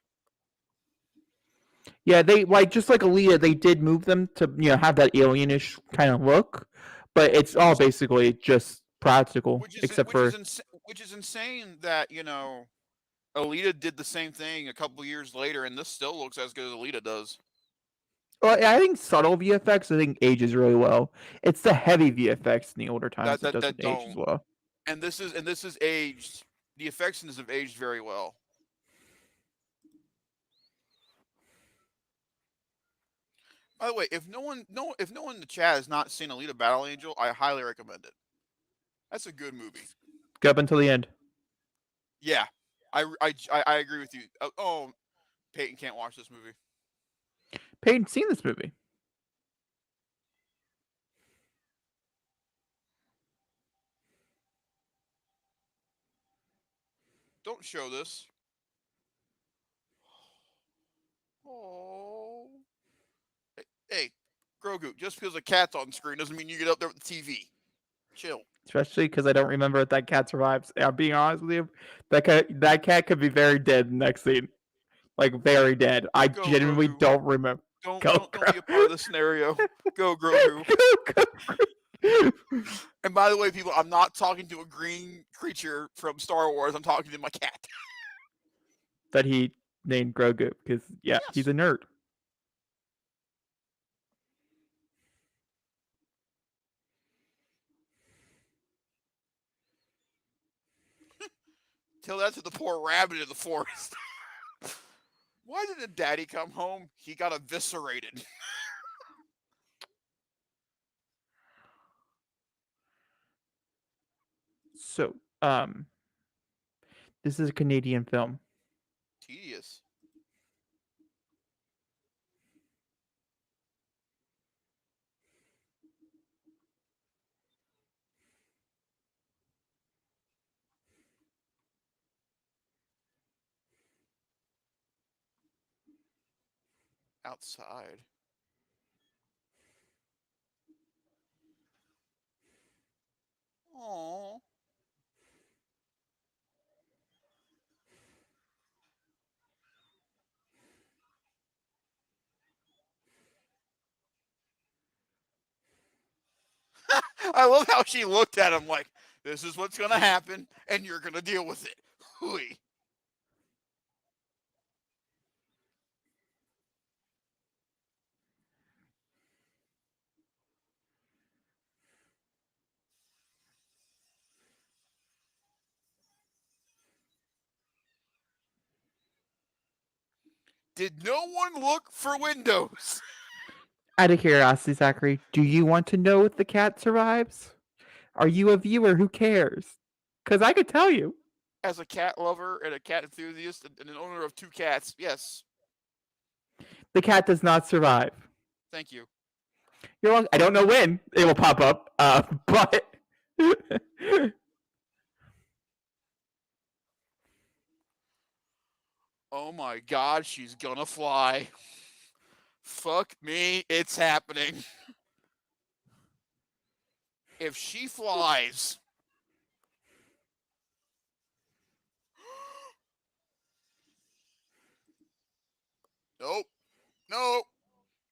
Yeah, they like just like Aaliyah, they did move them to have that alienish kind of look, but it's all basically just practical, except for Which is insane that Alita did the same thing a couple years later, and this still looks as good as Alita does. well, I think subtle VFX I think ages really well. It's the heavy VFX in the older times that doesn't That age as don't. well. And this is aged. The effects in this have aged very well. By the way, if no one in the chat has not seen Alita Battle Angel, I highly recommend it. That's a good movie. Go up until the end. Yeah, I agree with you. Oh, Peyton can't watch this movie. Peyton's seen this movie. Don't show this. Oh. Hey, Grogu, just because a cat's on screen doesn't mean you get up there with the TV. Chill. Especially because I don't remember if that cat survives. I'm being honest with you. That cat could be very dead in the next scene. Like, very dead. I Go genuinely Grogu. don't remember. Don't Go, don't don't be a part of the scenario. Go Grogu. And by the way, people, I'm not talking to a green creature from Star Wars. I'm talking to my cat. That he named Grogu because he's Yes. a nerd. Tell that to the poor rabbit in the forest. Why didn't Daddy come home? He got eviscerated. So, this is a Canadian film. Tedious. Outside. Aww. I love how she looked at him like, this is what's gonna happen, and you're gonna deal with it. Hooey. Did no one look for windows? Out of curiosity, Zachary, do you want to know if the cat survives? Are you a viewer who cares? Because I could tell you. As a cat lover and a cat enthusiast and an owner of 2 cats, yes. The cat does not survive. Thank you. You're wrong. I don't know when it will pop up, but Oh my god, she's gonna fly. Fuck me, it's happening. If she flies. Nope. Nope.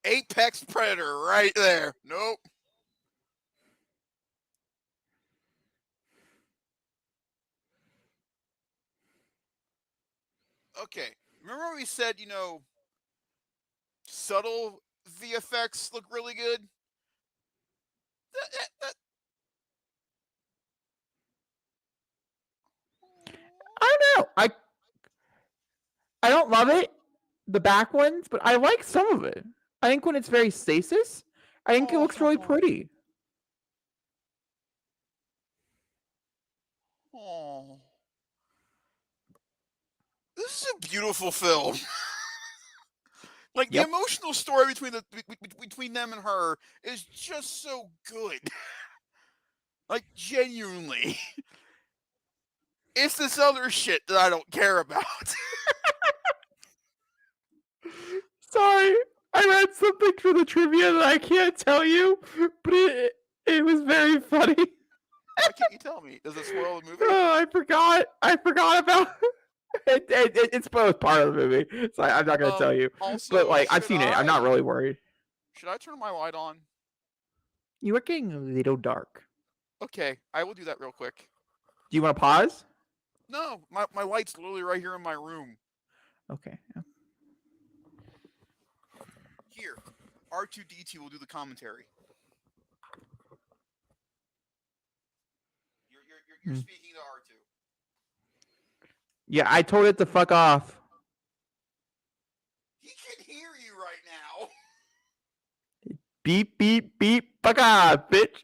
Apex predator right there. Nope. Okay. Remember we said, subtle VFX look really good? I don't know. I don't love it, the back ones, but I like some of it. I think when it's very stasis, I think it looks really pretty. Oh. This is a beautiful film. Like the Yep. emotional story between them and her is just so good. Like genuinely. It's this other shit that I don't care about. Sorry, I read something for the trivia that I can't tell you, but it was very funny. Why can't you tell me? Does it spoil the movie? Oh, I forgot about it. It spoils part of the movie, so I'm not gonna tell you. Also, But like, I've seen it. I'm not really worried. Should I turn my light on? You are getting a little dark. Okay, I will do that real quick. Do you want to pause? No, my light's literally right here in my room. Okay. Here, R2D2 will do the commentary. You're speaking to R2. Yeah, I told it to fuck off. He can hear you right now. Beep, beep, beep, fuck off, bitch.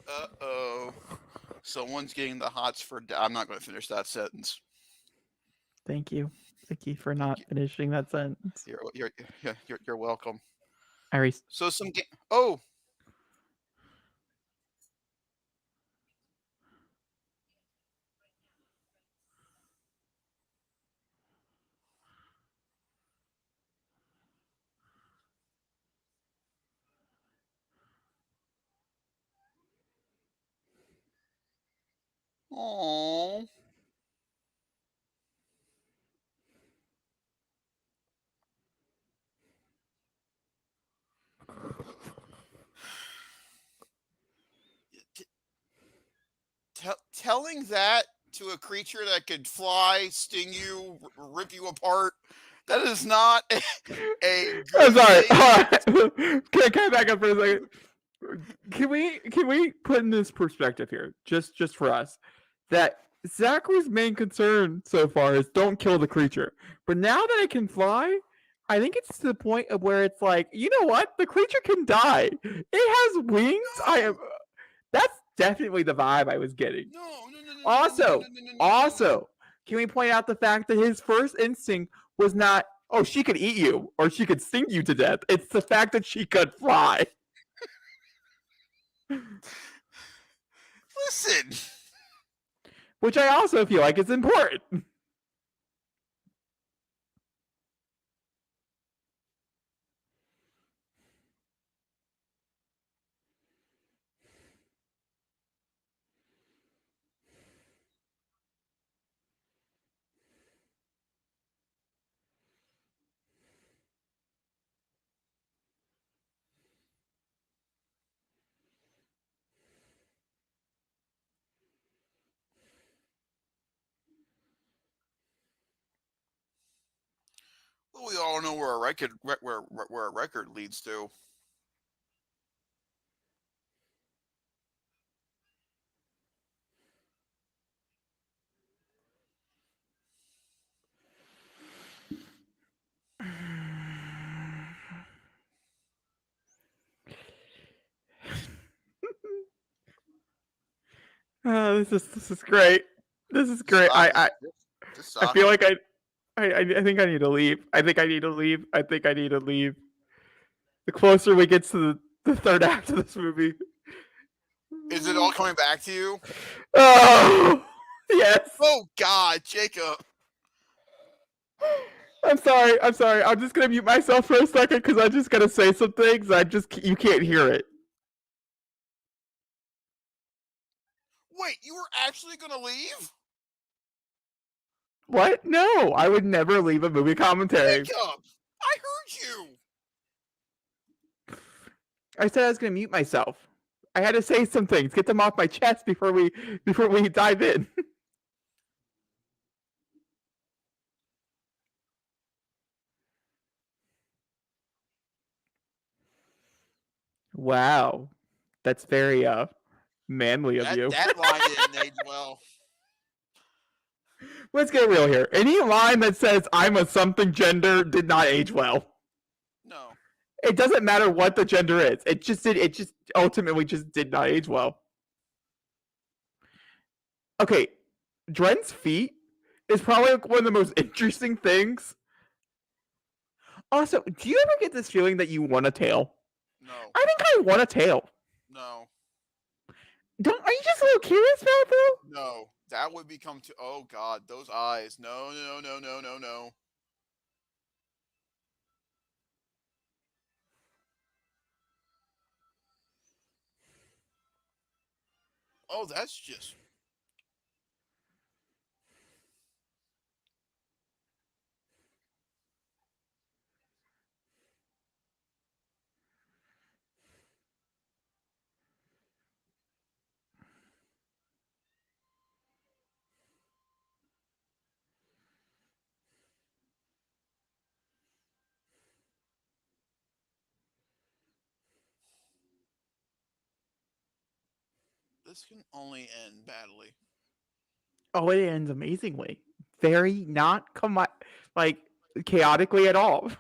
Uh-oh. Someone's getting the hots for. I'm not going to finish that sentence. Thank you. Thank you for not finishing that sentence. You're welcome. Iris. So some oh. Aww. Telling that to a creature that could fly, sting you, rip you apart, that is not a I'm good sorry. thing. Can I back up for a second? Can we put in this perspective here, just for us, that Zachary's main concern so far is don't kill the creature. But now that it can fly, I think it's to the point of where it's like, you know what? The creature can die. It has wings. No. That's definitely the vibe I was getting. No. Also, can we point out the fact that his first instinct was not, oh, she could eat you or she could sting you to death. It's the fact that she could fly. Listen. Which I also feel like is important. Well, we all know where a record leads to. Oh, this is great. This is great. Just I suck feel it. like I think I need to leave. I think I need to leave. I think I need to leave. The closer we get to the third act of this movie. Is it all coming back to you? Oh yes. Oh God, Jacob. I'm sorry. I'm just gonna mute myself for a second because I'm just gonna say some things. You can't hear it. Wait, you were actually gonna leave? What? No, I would never leave a movie commentary. Jacob, I heard you. I said I was gonna mute myself. I had to say some things, get them off my chest before we dive in. Wow, that's very manly of you. That line didn't age well. Let's get real here. Any line that says I'm a something gender did not age well. No. It doesn't matter what the gender is. It just ultimately just did not age well. Okay, Dren's feet is probably one of the most interesting things. Also, do you ever get this feeling that you want a tail? No. I think I want a tail. No. Are you just a little curious about it, though? No. That would become too. Oh God, those eyes. No. Oh, that's just. This can only end badly. Oh, it ends amazingly. Very not like chaotically at all.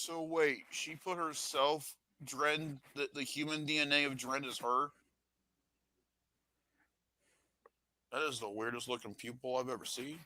So wait, she put herself, Dren, the human DNA of Dren is her? That is the weirdest looking pupil I've ever seen.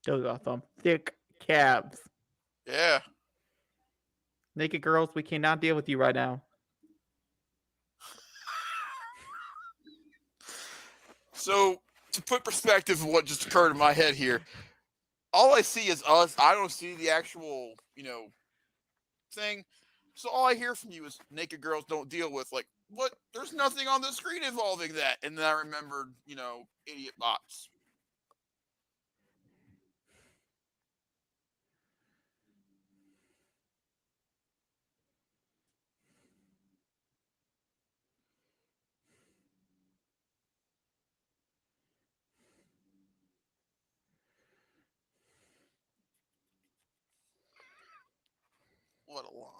Those are some thick calves. Yeah. Naked girls, we cannot deal with you right now. So to put perspective of what just occurred in my head here, all I see is us. I don't see the actual, thing. So all I hear from you is naked girls don't deal with, like, what? There's nothing on the screen involving that. And then I remembered, idiot bots. What a line.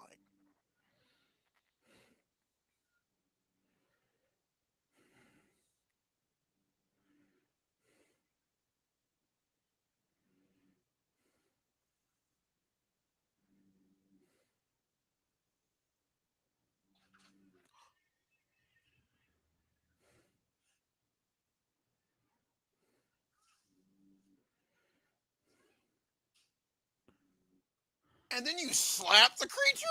And then you slap the creature?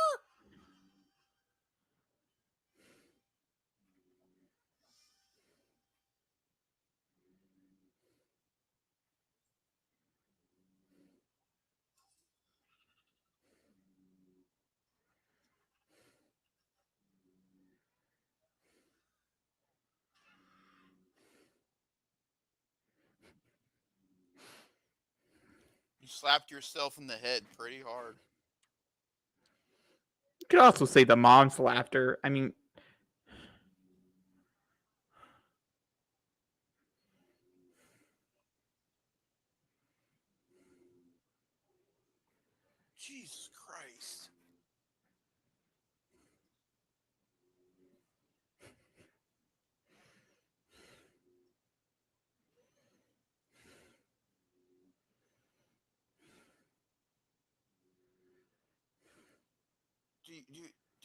You slapped yourself in the head pretty hard. You could also say the mom's laughter. I mean, Jesus Christ.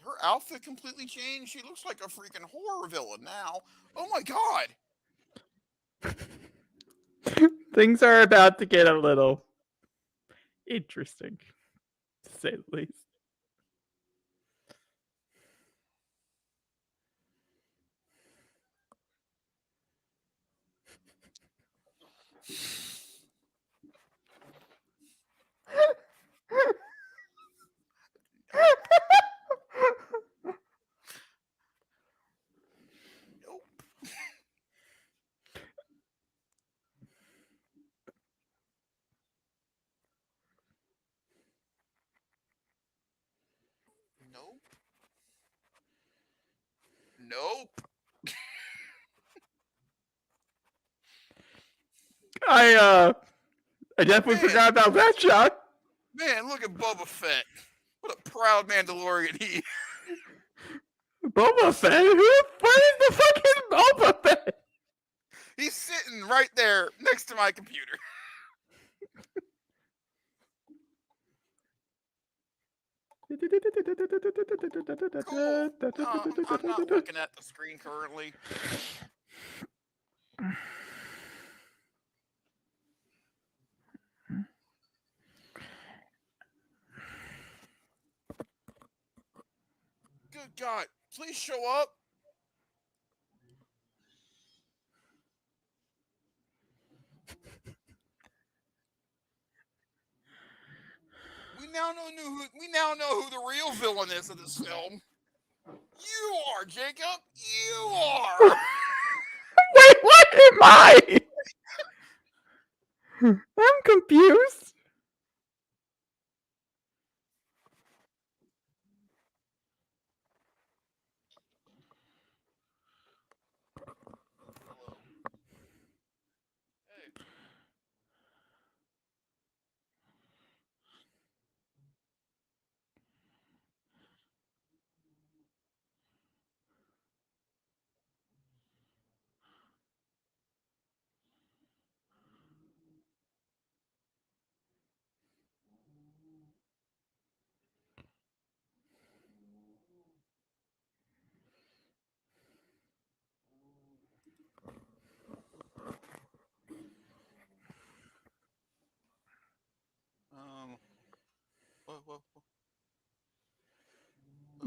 Her outfit completely changed. She looks like a freaking horror villain now. Oh my god. things are about to get a little interesting, to say the least. Nope. Nope. Nope. I definitely Man, forgot about that shot. man, look at Boba Fett. What a proud Mandalorian he is. Boba Fett? Who? What is the fucking Boba Fett? He's sitting right there next to my computer. Cool. I'm not looking at the screen currently. Good God. Please show up. We now know who the real villain is of this film. You are, Jacob. You are. Wait, what am I? I'm confused. Hello. Hey.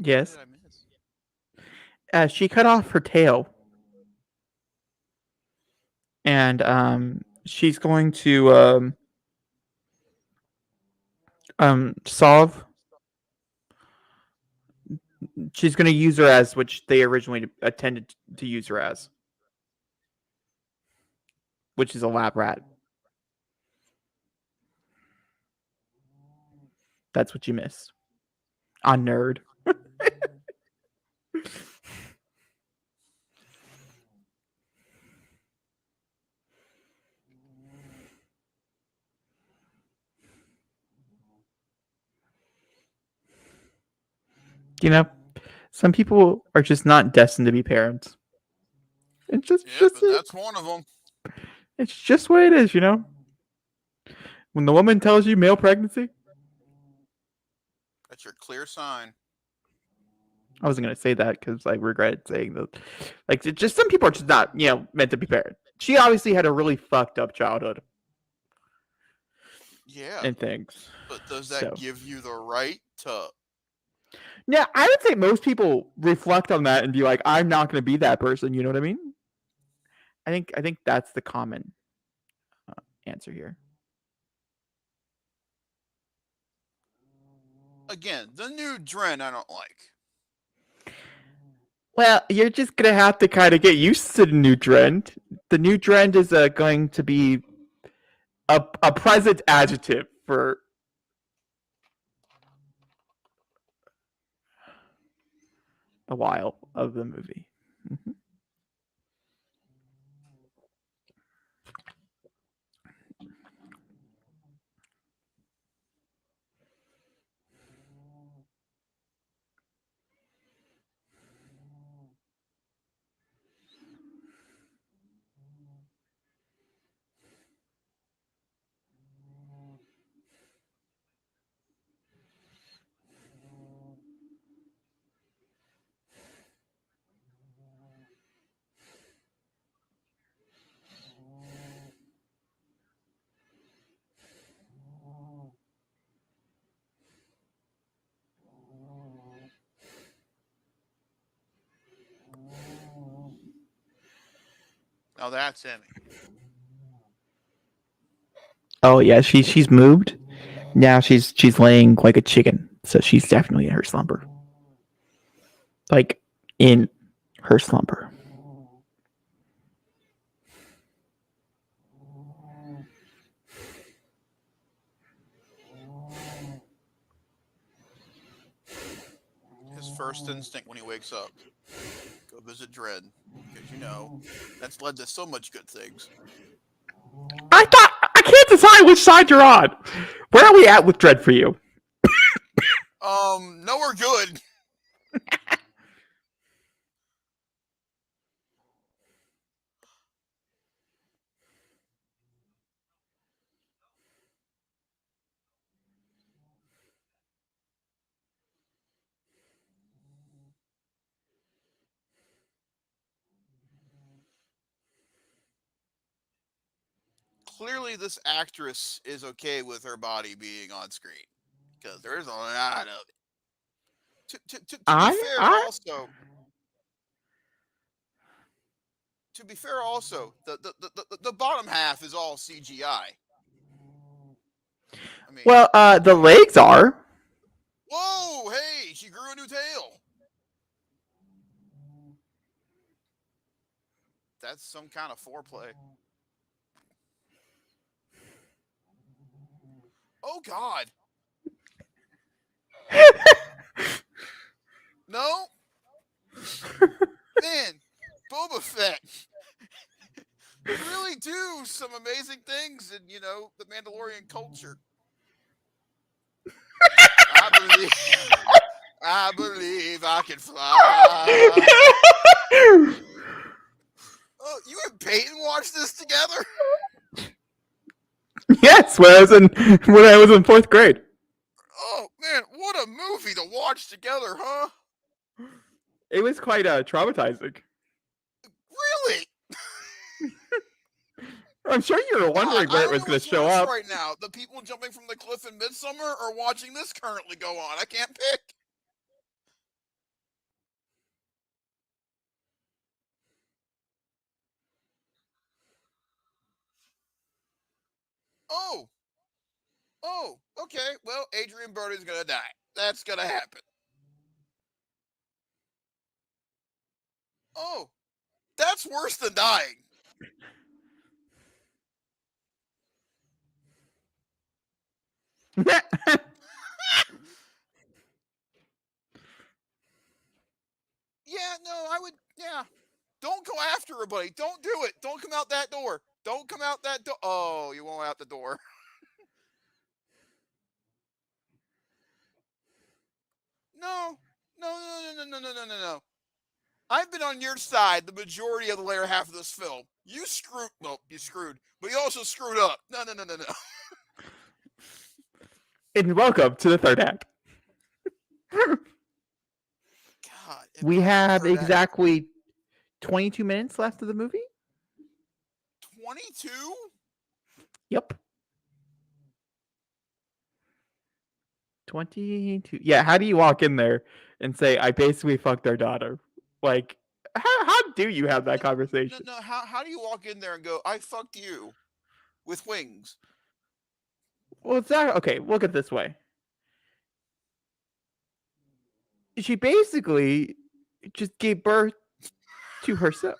Yes. What did I miss? She cut off her tail, and she's going to solve. She's going to use her as which they originally intended to use her as, which is a lab rat. That's what you missed on Nerd. You know, some people are just not destined to be parents. It's just, But that's one of them. it's just what it is, you know. When the woman tells you male pregnancy, That's your clear sign. I wasn't gonna say that because I regret saying that. Like, just some people are just not, meant to be parents. She obviously had a really fucked up childhood. Yeah. And things. But does that give you the right to? Yeah, I would say most people reflect on that and be like, "I'm not going to be that person." You know what I mean? I think that's the common answer here. Again, the new Dren I don't like. Well, you're just gonna have to kind of get used to the new trend. The new trend is going to be a present adjective for a while of the movie. Mm-hmm. Now that's Emmy. Oh yeah, she's moved. Now she's laying like a chicken, so she's definitely in her slumber. Like in her slumber. His first instinct when he wakes up, go visit Dren, because that's led to so much good things. I can't decide which side you're on. Where are we at with Dread for you? Nowhere good. Clearly, this actress is okay with her body being on screen, because there's a lot of it. To be fair, also. To be fair, also, the bottom half is all CGI. I mean, well, the legs are. Whoa! Hey, she grew a new tail. That's some kind of foreplay. Oh God! No, man, Boba Fett. You really do some amazing things in the Mandalorian culture. I believe I can fly. Oh, you and Peyton watched this together? Yes, when I was in 4th grade. Oh man, what a movie to watch together, huh? It was quite traumatizing. Really? I'm sure you were wondering when it was going to show up. Right now, the people jumping from the cliff in Midsummer or watching this currently go on. I can't pick. Oh, okay. Well, Adrian Brody's gonna die. That's gonna happen. Oh, that's worse than dying. Yeah, no, I would. Yeah, don't go after her, buddy. Don't do it. Don't come out that door. Don't come out that door. Oh, you won't out the door. No, no. I've been on your side the majority of the later half of this film. You screwed. Well, you screwed, but you also screwed up. No. And welcome to the third act. God, We imagine the have third act. exactly 22 minutes left of the movie. 22? Yep. 22. Yeah, how do you walk in there and say, I basically fucked their daughter? Like, how do you have that conversation? No. How do you walk in there and go, I fucked you with wings? Well, it's not. Okay, look at it this way. She basically just gave birth to herself.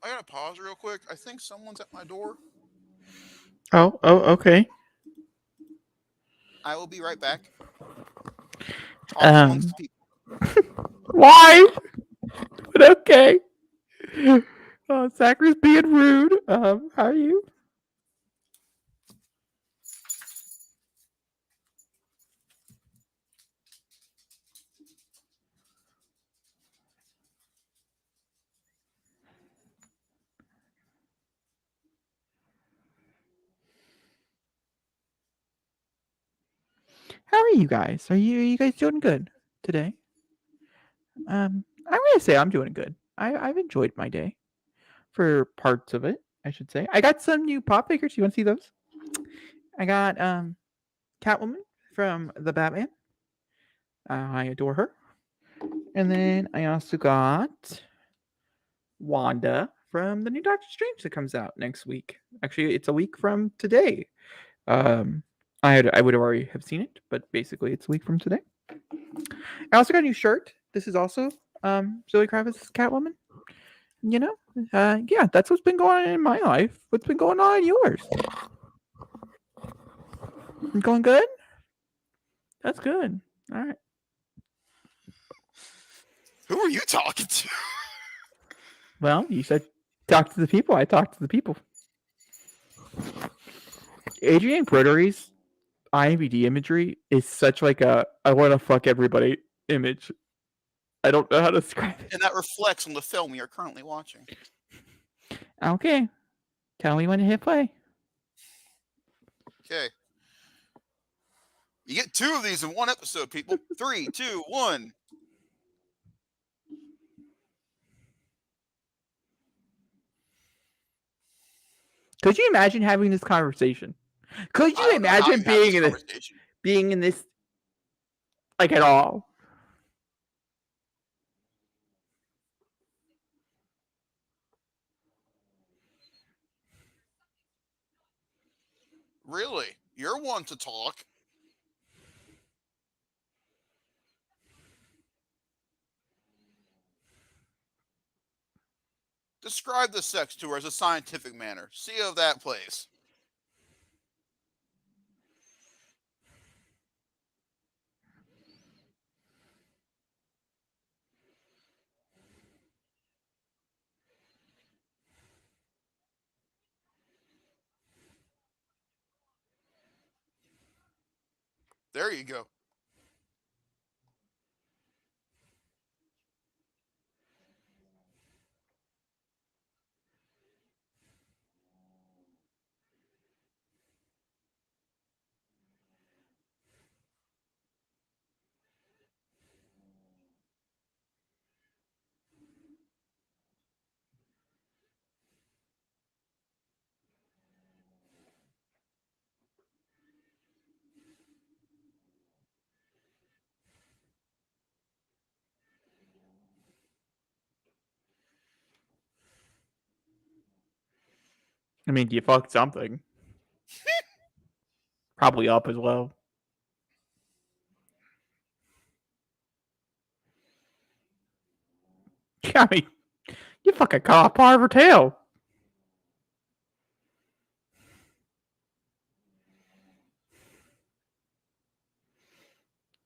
I gotta pause real quick. I think someone's at my door. Oh, okay. I will be right back. Talk amongst the people. Why? But okay. Zachary's being rude. How are you? How are you guys? Are you guys doing good today? I'm gonna say I'm doing good. I've enjoyed my day for parts of it, I should say. I got some new pop figures. You want to see those? I got Catwoman from the Batman. I adore her. And then I also got Wanda from the new Doctor Strange that comes out next week. Actually, it's a week from today. I would have already have seen it, but basically it's a week from today. I also got a new shirt. This is also Zoe Kravitz's Catwoman. You know, yeah, that's what's been going on in my life. What's been going on in yours? Going good? That's good. All right. Who are you talking to? Well, you said talk to the people. I talked to the people. Adrian Brodery's IMDb imagery is such like a I want to fuck everybody image. I don't know how to describe it. And that reflects on the film we are currently watching. Okay. Tell me when to hit play. Okay. You get 2 of these in one episode, people. 3, 2, 1. Could you imagine having this conversation? Could you I don't know how imagine you have this conversation. being in this like at all? Really? You're one to talk. Describe the sex to her as a scientific manner. See how that plays. There you go. I mean, you fucked something. Probably up as well. Yeah, I mean, you fucking cut off part of her tail.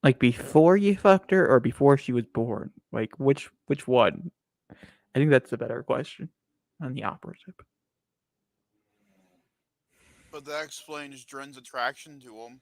Like before you fucked her or before she was born? Like which one? I think that's the better question on the operative. But that explains Dren's attraction to him.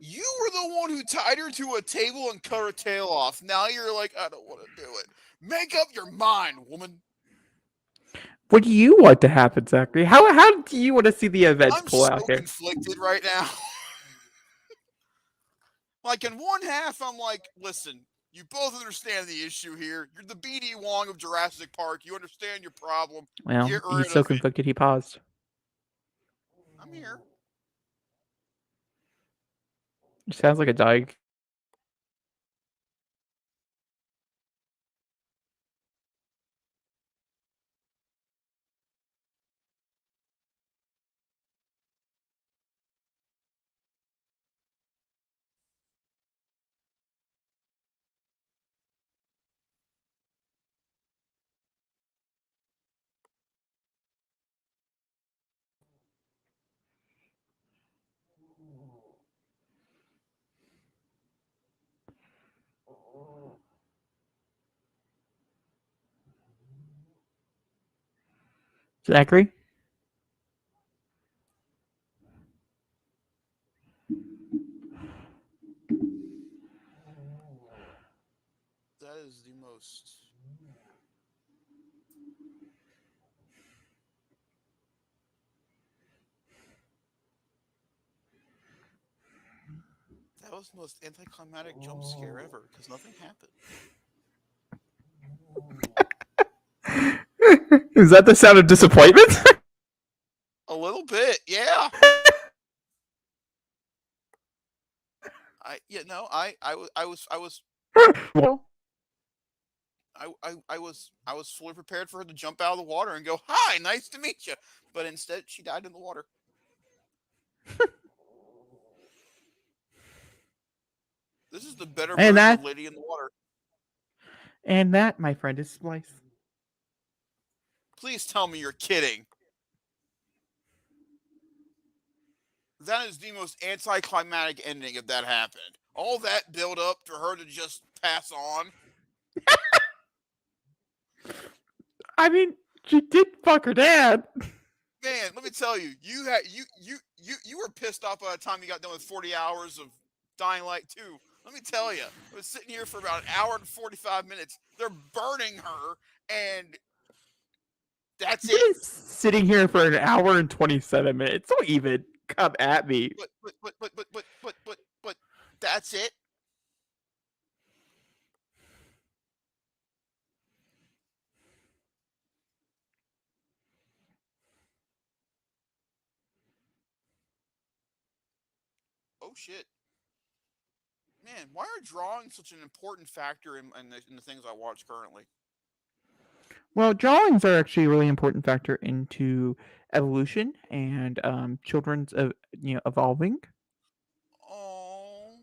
You were the one who tied her to a table and cut her tail off. Now you're like, I don't want to do it. Make up your mind, woman. What do you want to happen, Zachary? How do you want to see the events I'm pull so out here? conflicted right now. Like, in one half, I'm like, listen, you both understand the issue here. You're the BD Wong of Jurassic Park. You understand your problem. Well, Get he's rid so of it. conflicted he paused. I'm here. It sounds like a dog. Zachary? That is the most. That was the most anticlimactic jump scare ever because nothing happened. Is that the sound of disappointment? A little bit, yeah. Well, I was fully prepared for her to jump out of the water and go, "Hi, nice to meet you," but instead she died in the water. This is the better and version of that Lady in the Water. and that, my friend, is Splice. Please tell me you're kidding. That is the most anticlimactic ending if that happened. All that build up for her to just pass on. I mean, she did fuck her dad. Man, let me tell you, you were pissed off by the time you got done with 40 hours of Dying Light 2. Let me tell you, I was sitting here for about an hour and 45 minutes. They're burning her, and that's You've it. been sitting here for an hour and 27 minutes. Don't even come at me. But that's it. Oh shit, man! Why are drawings such an important factor in the things I watch currently? Well, drawings are actually a really important factor into evolution and children's evolving. Oh,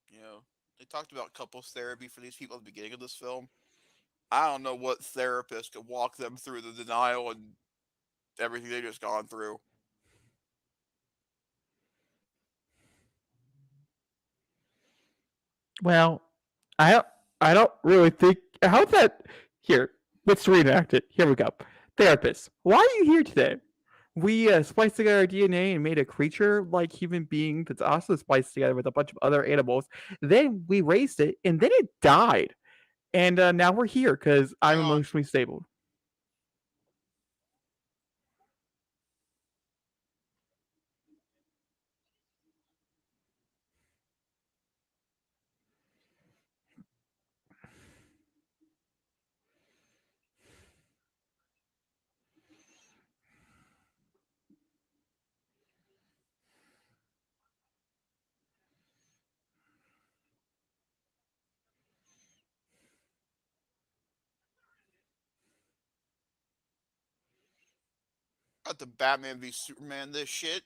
you know, they talked about couples therapy for these people at the beginning of this film. I don't know what therapist could walk them through the denial and everything they just gone through. Well, I don't, I don't really think how that here. Let's reenact it. Here we go. Therapist, why are you here today? We spliced together our DNA and made a creature like human being that's also spliced together with a bunch of other animals. Then we raised it, and then it died. And now we're here because I'm Hang on. emotionally stable. Got the Batman v Superman this shit.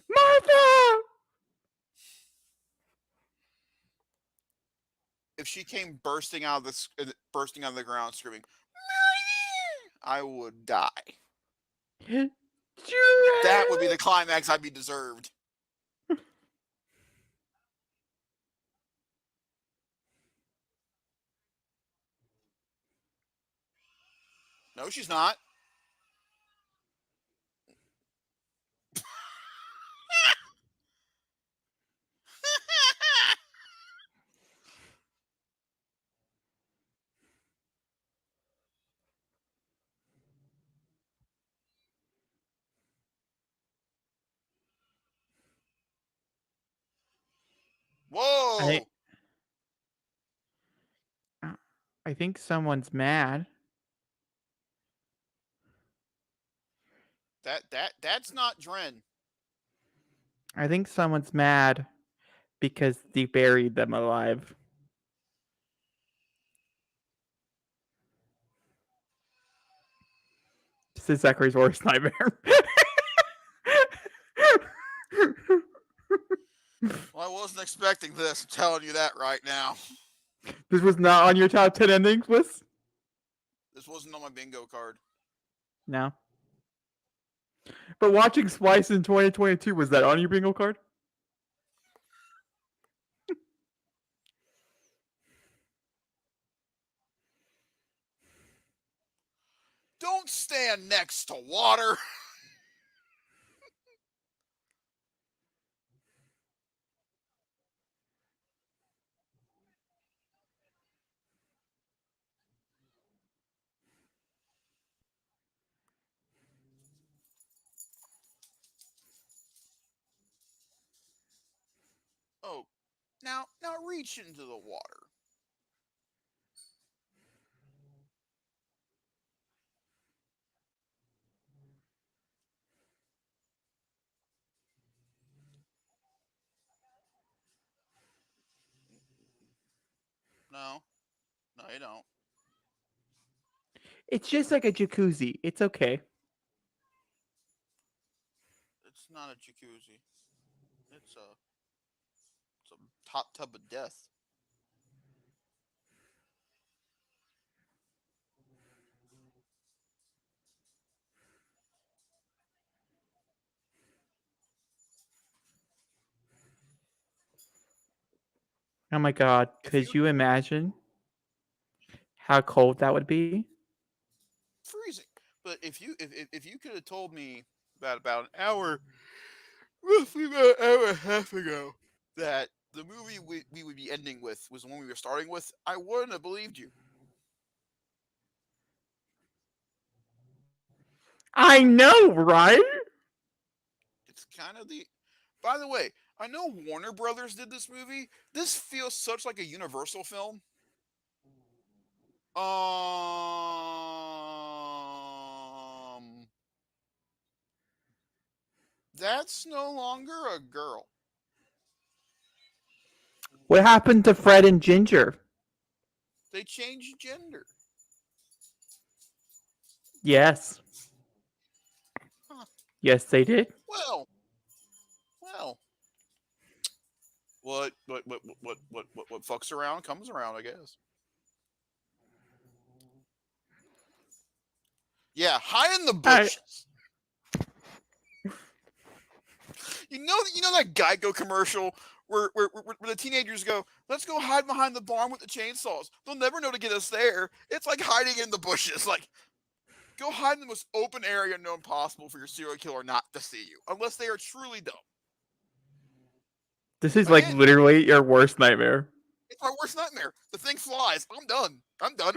Martha! If she came bursting out of the ground screaming, I would die. That would be the climax I'd be deserved. No, she's not. I, Whoa! I think someone's mad. That's not Dren. I think someone's mad because they buried them alive. This is Zachary's worst nightmare. Well, I wasn't expecting this. I'm telling you that right now. This was not on your top 10 endings list? This wasn't on my bingo card. No. But watching Splice in 2022, was that on your bingo card? Don't stand next to water. Oh, now reach into the water. No, you don't. It's just like a jacuzzi. It's okay. It's not a jacuzzi. It's a hot tub of death. Oh my god. Could you imagine how cold that would be? Freezing. But if you could have told me about an hour, roughly about an hour and a half ago, that the movie we would be ending with was the one we were starting with, I wouldn't have believed you. I know, right? It's kind of the. By the way, I know Warner Brothers did this movie. This feels such like a Universal film. Um, that's no longer a girl. What happened to Fred and Ginger? They changed gender. Yes. Huh. Yes, they did. Well. What fucks around comes around, I guess. Yeah, high in the bushes. You know that Geico commercial where the teenagers go, let's go hide behind the barn with the chainsaws. They'll never know to get us there. It's like hiding in the bushes. Like, go hide in the most open area known possible for your serial killer not to see you, unless they are truly dumb. This is like Again, literally your worst nightmare. it's my worst nightmare. The thing flies. I'm done.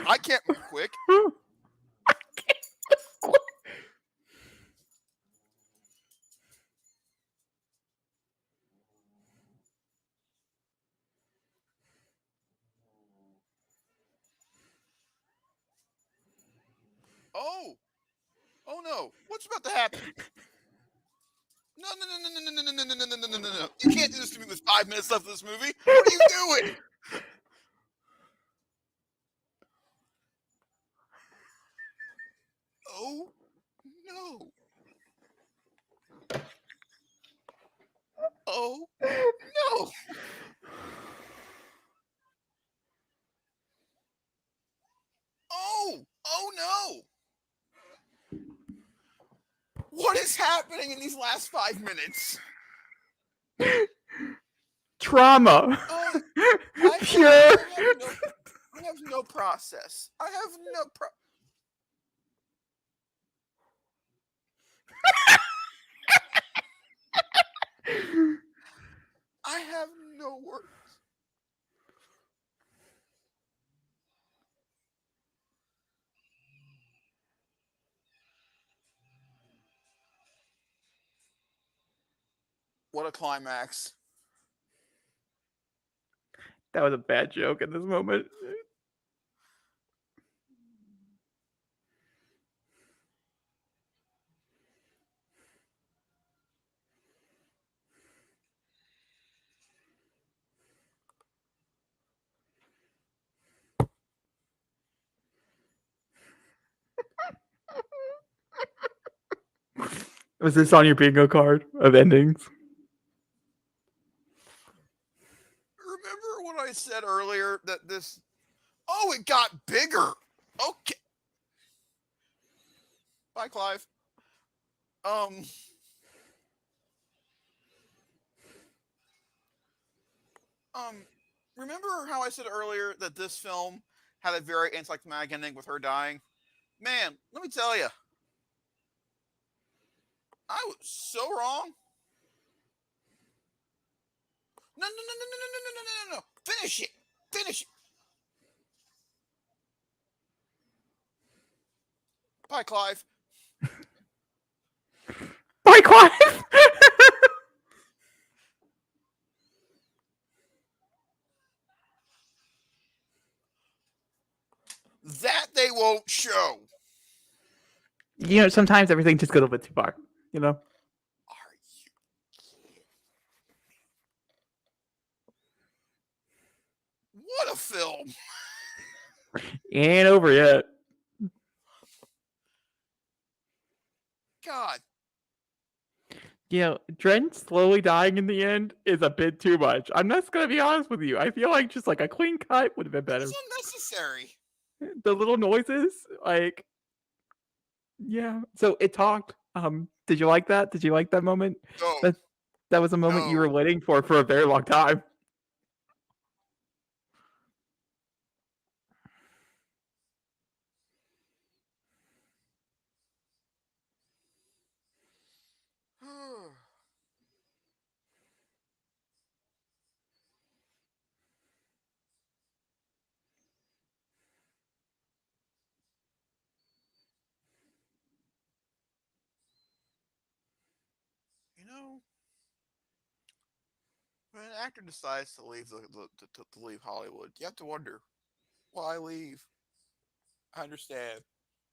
I can't move quick. Oh, oh no! What's about to happen? No! You can't do this to me with 5 minutes left of this movie. What are you doing? Oh no! Oh no! Oh no! What is happening in these last 5 minutes? Trauma. Oh, Pure. I have no process. I have no I have no words. What a climax. That was a bad joke at this moment. Was this on your bingo card of endings? Remember what I said earlier that this. Oh, it got bigger. Okay. Bye, Clive. Remember how I said earlier that this film had a very anticlimactic ending with her dying? Man, let me tell you, I was so wrong. No! Finish it. Bye, Clive. Bye, Clive. That they won't show. You know, sometimes everything just goes a bit too far. You know. Are you kidding? What a film! Ain't over yet. God. You know, Dren slowly dying in the end is a bit too much. I'm just gonna be honest with you. I feel like just like a clean cut would have been better. It's unnecessary. The little noises, like, yeah. So it talked. Did you like that? Did you like that moment? No. That was a moment you No. were waiting for a very long time. You know, when an actor decides to leave to leave Hollywood, you have to wonder, why leave? I understand.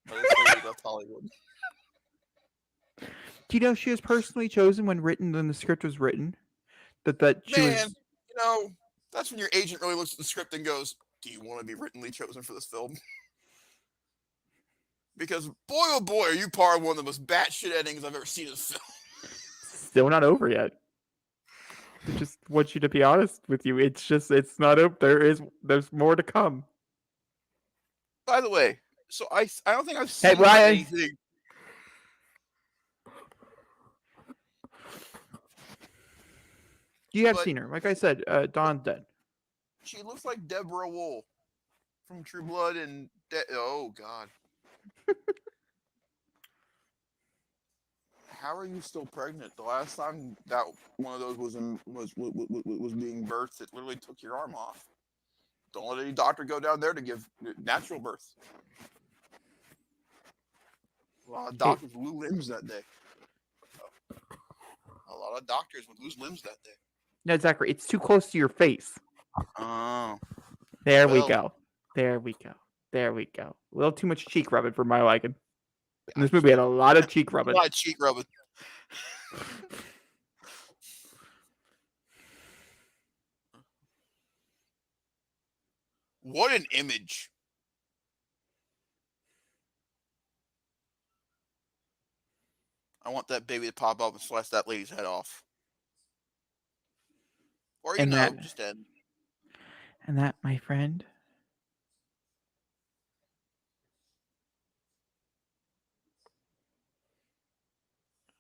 But this lady left Hollywood. Do you know she was personally chosen when the script was written? That she Man, was. you know, that's when your agent really looks at the script and goes, "Do you want to be writtenly chosen for this film?" Because boy, oh boy, are you part of one of the most batshit endings I've ever seen in a film. Still not over yet. I just want you to be honest with you. It's not over. There's more to come. By the way, so I don't think I've Hey, seen anything. You have but seen her. Like I said, Dawn Dead. she looks like Deborah Wool from True Blood and oh god. How are you still pregnant? The last time that one of those was being birthed, it literally took your arm off. Don't let any doctor go down there to give natural birth. A lot of doctors would lose limbs that day. A lot of doctors would lose limbs that day. No, Zachary, it's too close to your face. Oh. There we go. There we go. There we go. A little too much cheek rubbing for my liking. And this movie had a lot of cheek rubbing. A lot of cheek rubbing. What an image. I want that baby to pop up and slice that lady's head off. Or, just end. And that, my friend,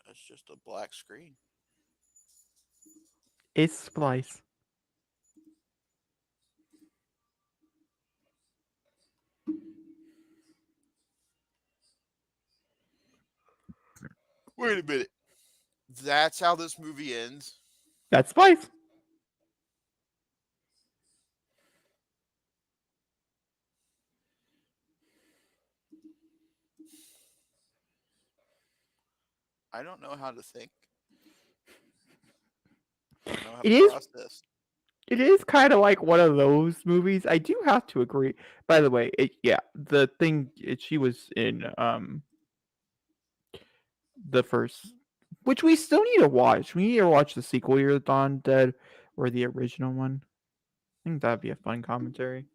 that's just a black screen. is Splice. Wait a minute. That's how this movie ends? That's Splice. I don't know how to think. I don't know how It to is. process. It is kind of like one of those movies. I do have to agree. By the way, the thing she was in the first, which we still need to watch. We need to watch the sequel, Year of the Dawn Dead, or the original one. I think that'd be a fun commentary.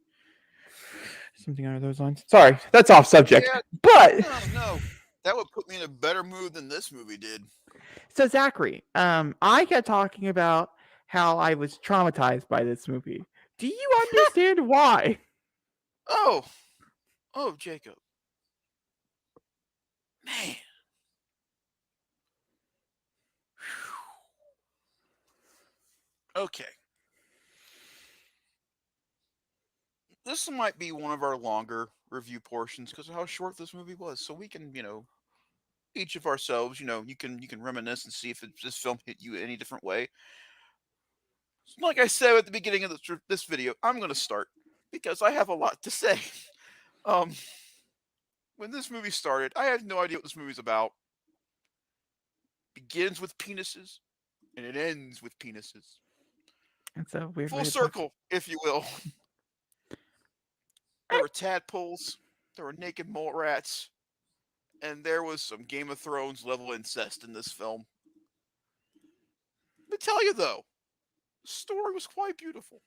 Something under those lines. Sorry, that's off subject. Yeah, but no, that would put me in a better mood than this movie did. So Zachary, I kept talking about how I was traumatized by this movie. Do you understand why? Oh, Jacob. Man. Okay. This might be one of our longer review portions because of how short this movie was. So we can, each of ourselves, you can reminisce and see if this film hit you any different way. Like I said at the beginning of this video, I'm going to start because I have a lot to say. When this movie started, I had no idea what this movie's about. Begins with penises, and it ends with penises. It's a weird full circle, if you will. There were tadpoles, there were naked mole rats, and there was some Game of Thrones level incest in this film. Let me tell you though, the story was quite beautiful.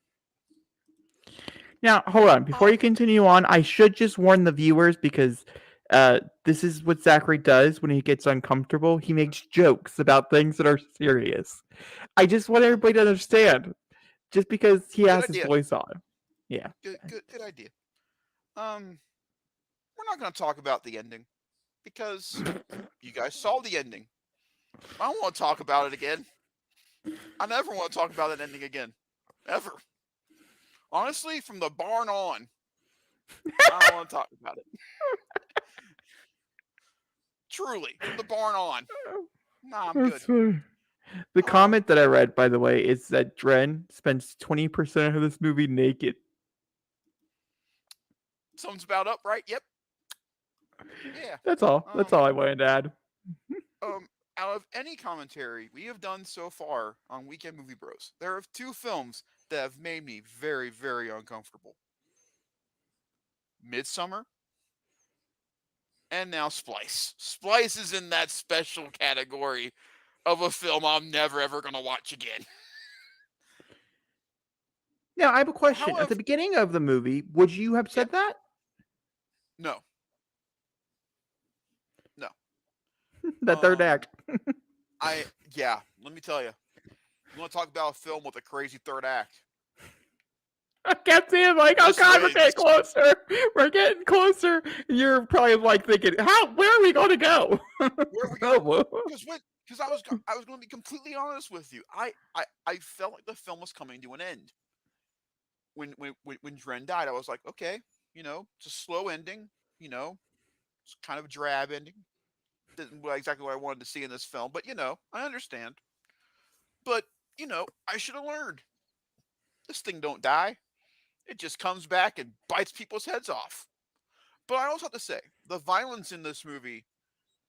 Now, hold on. Before you continue on, I should just warn the viewers because this is what Zachary does when he gets uncomfortable. He makes jokes about things that are serious. I just want everybody to understand. Just because he has his voice on. Yeah. Good idea. We're not going to talk about the ending because you guys saw the ending. I don't want to talk about it again. I never want to talk about that ending again. Ever. Honestly, from the barn on, I don't want to talk about it. Truly, from the barn on. Nah, I'm good. The comment that I read, by the way, is that Dren spends 20% of this movie naked. Sounds about up, right? Yep. Yeah. That's all. That's all I wanted to add. Out of any commentary we have done so far on Weekend Movie Bros, there are two films that have made me very, very uncomfortable. Midsummer and now Splice. Splice is in that special category of a film I'm never, ever going to watch again. Now, I have a question. However, at the beginning of the movie, would you have said that? No. That third act. Let me tell you. You want to talk about a film with a crazy third act? I kept seeing like, oh God, we're getting closer. We're getting closer. You're probably like thinking, where are we going to go? Where are we going? Because because I was going to be completely honest with you. I felt like the film was coming to an end when Dren died. I was like, okay, it's a slow ending. It's kind of a drab ending. Isn't exactly what I wanted to see in this film, but I understand. But I should have learned. This thing don't die. It just comes back and bites people's heads off. But I also have to say, the violence in this movie,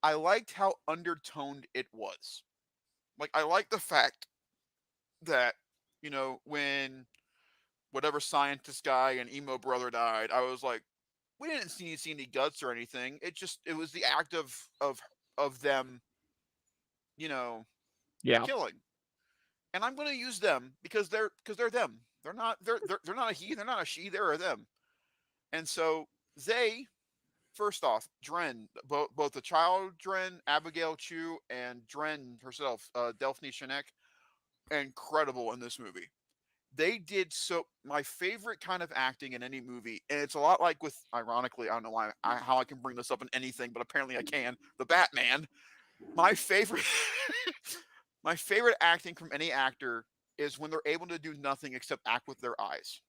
I liked how undertoned it was. Like, I like the fact that, when whatever scientist guy and emo brother died, I was like, we didn't see any guts or anything. It was the act of them, you know, Yeah. killing. And I'm going to use them because they're them. They're not a he, they're not a she, they're a them. And so they, first off, Dren, both the child Dren, Abigail Chu, and Dren herself, Delphine Chenek, incredible in this movie. They did so. My favorite kind of acting in any movie, and it's a lot like with, ironically, I don't know how I can bring this up in anything, but apparently I can. The Batman. My favorite, my favorite acting from any actor is when they're able to do nothing except act with their eyes.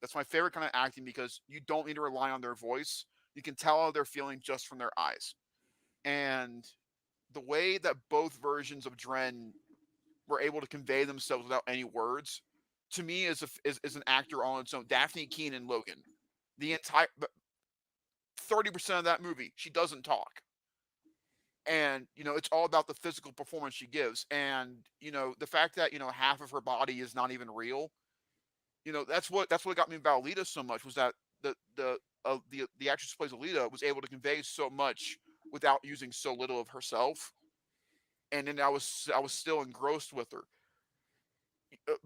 That's my favorite kind of acting because you don't need to rely on their voice. You can tell how they're feeling just from their eyes. And the way that both versions of Dren were able to convey themselves without any words, to me, is an actor on its own. Daphne Keane and Logan, the entire 30% of that movie, she doesn't talk, and it's all about the physical performance she gives, and the fact that half of her body is not even real. That's what got me about Alita so much was that the actress who plays Alita was able to convey so much without using so little of herself, and then I was still engrossed with her.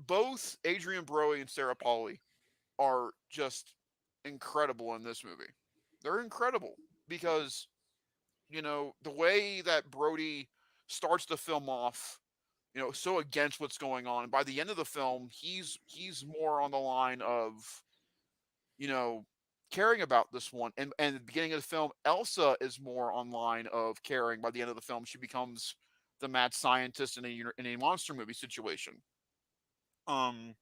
Both Adrian Brody and Sarah Polley are just incredible in this movie. They're incredible because the way that Brody starts the film off, so against what's going on, and by the end of the film, he's more on the line of you know caring about this one, and at the beginning of the film, Elsa is more on line of caring. By the end of the film, she becomes the mad scientist in a monster movie situation. Um,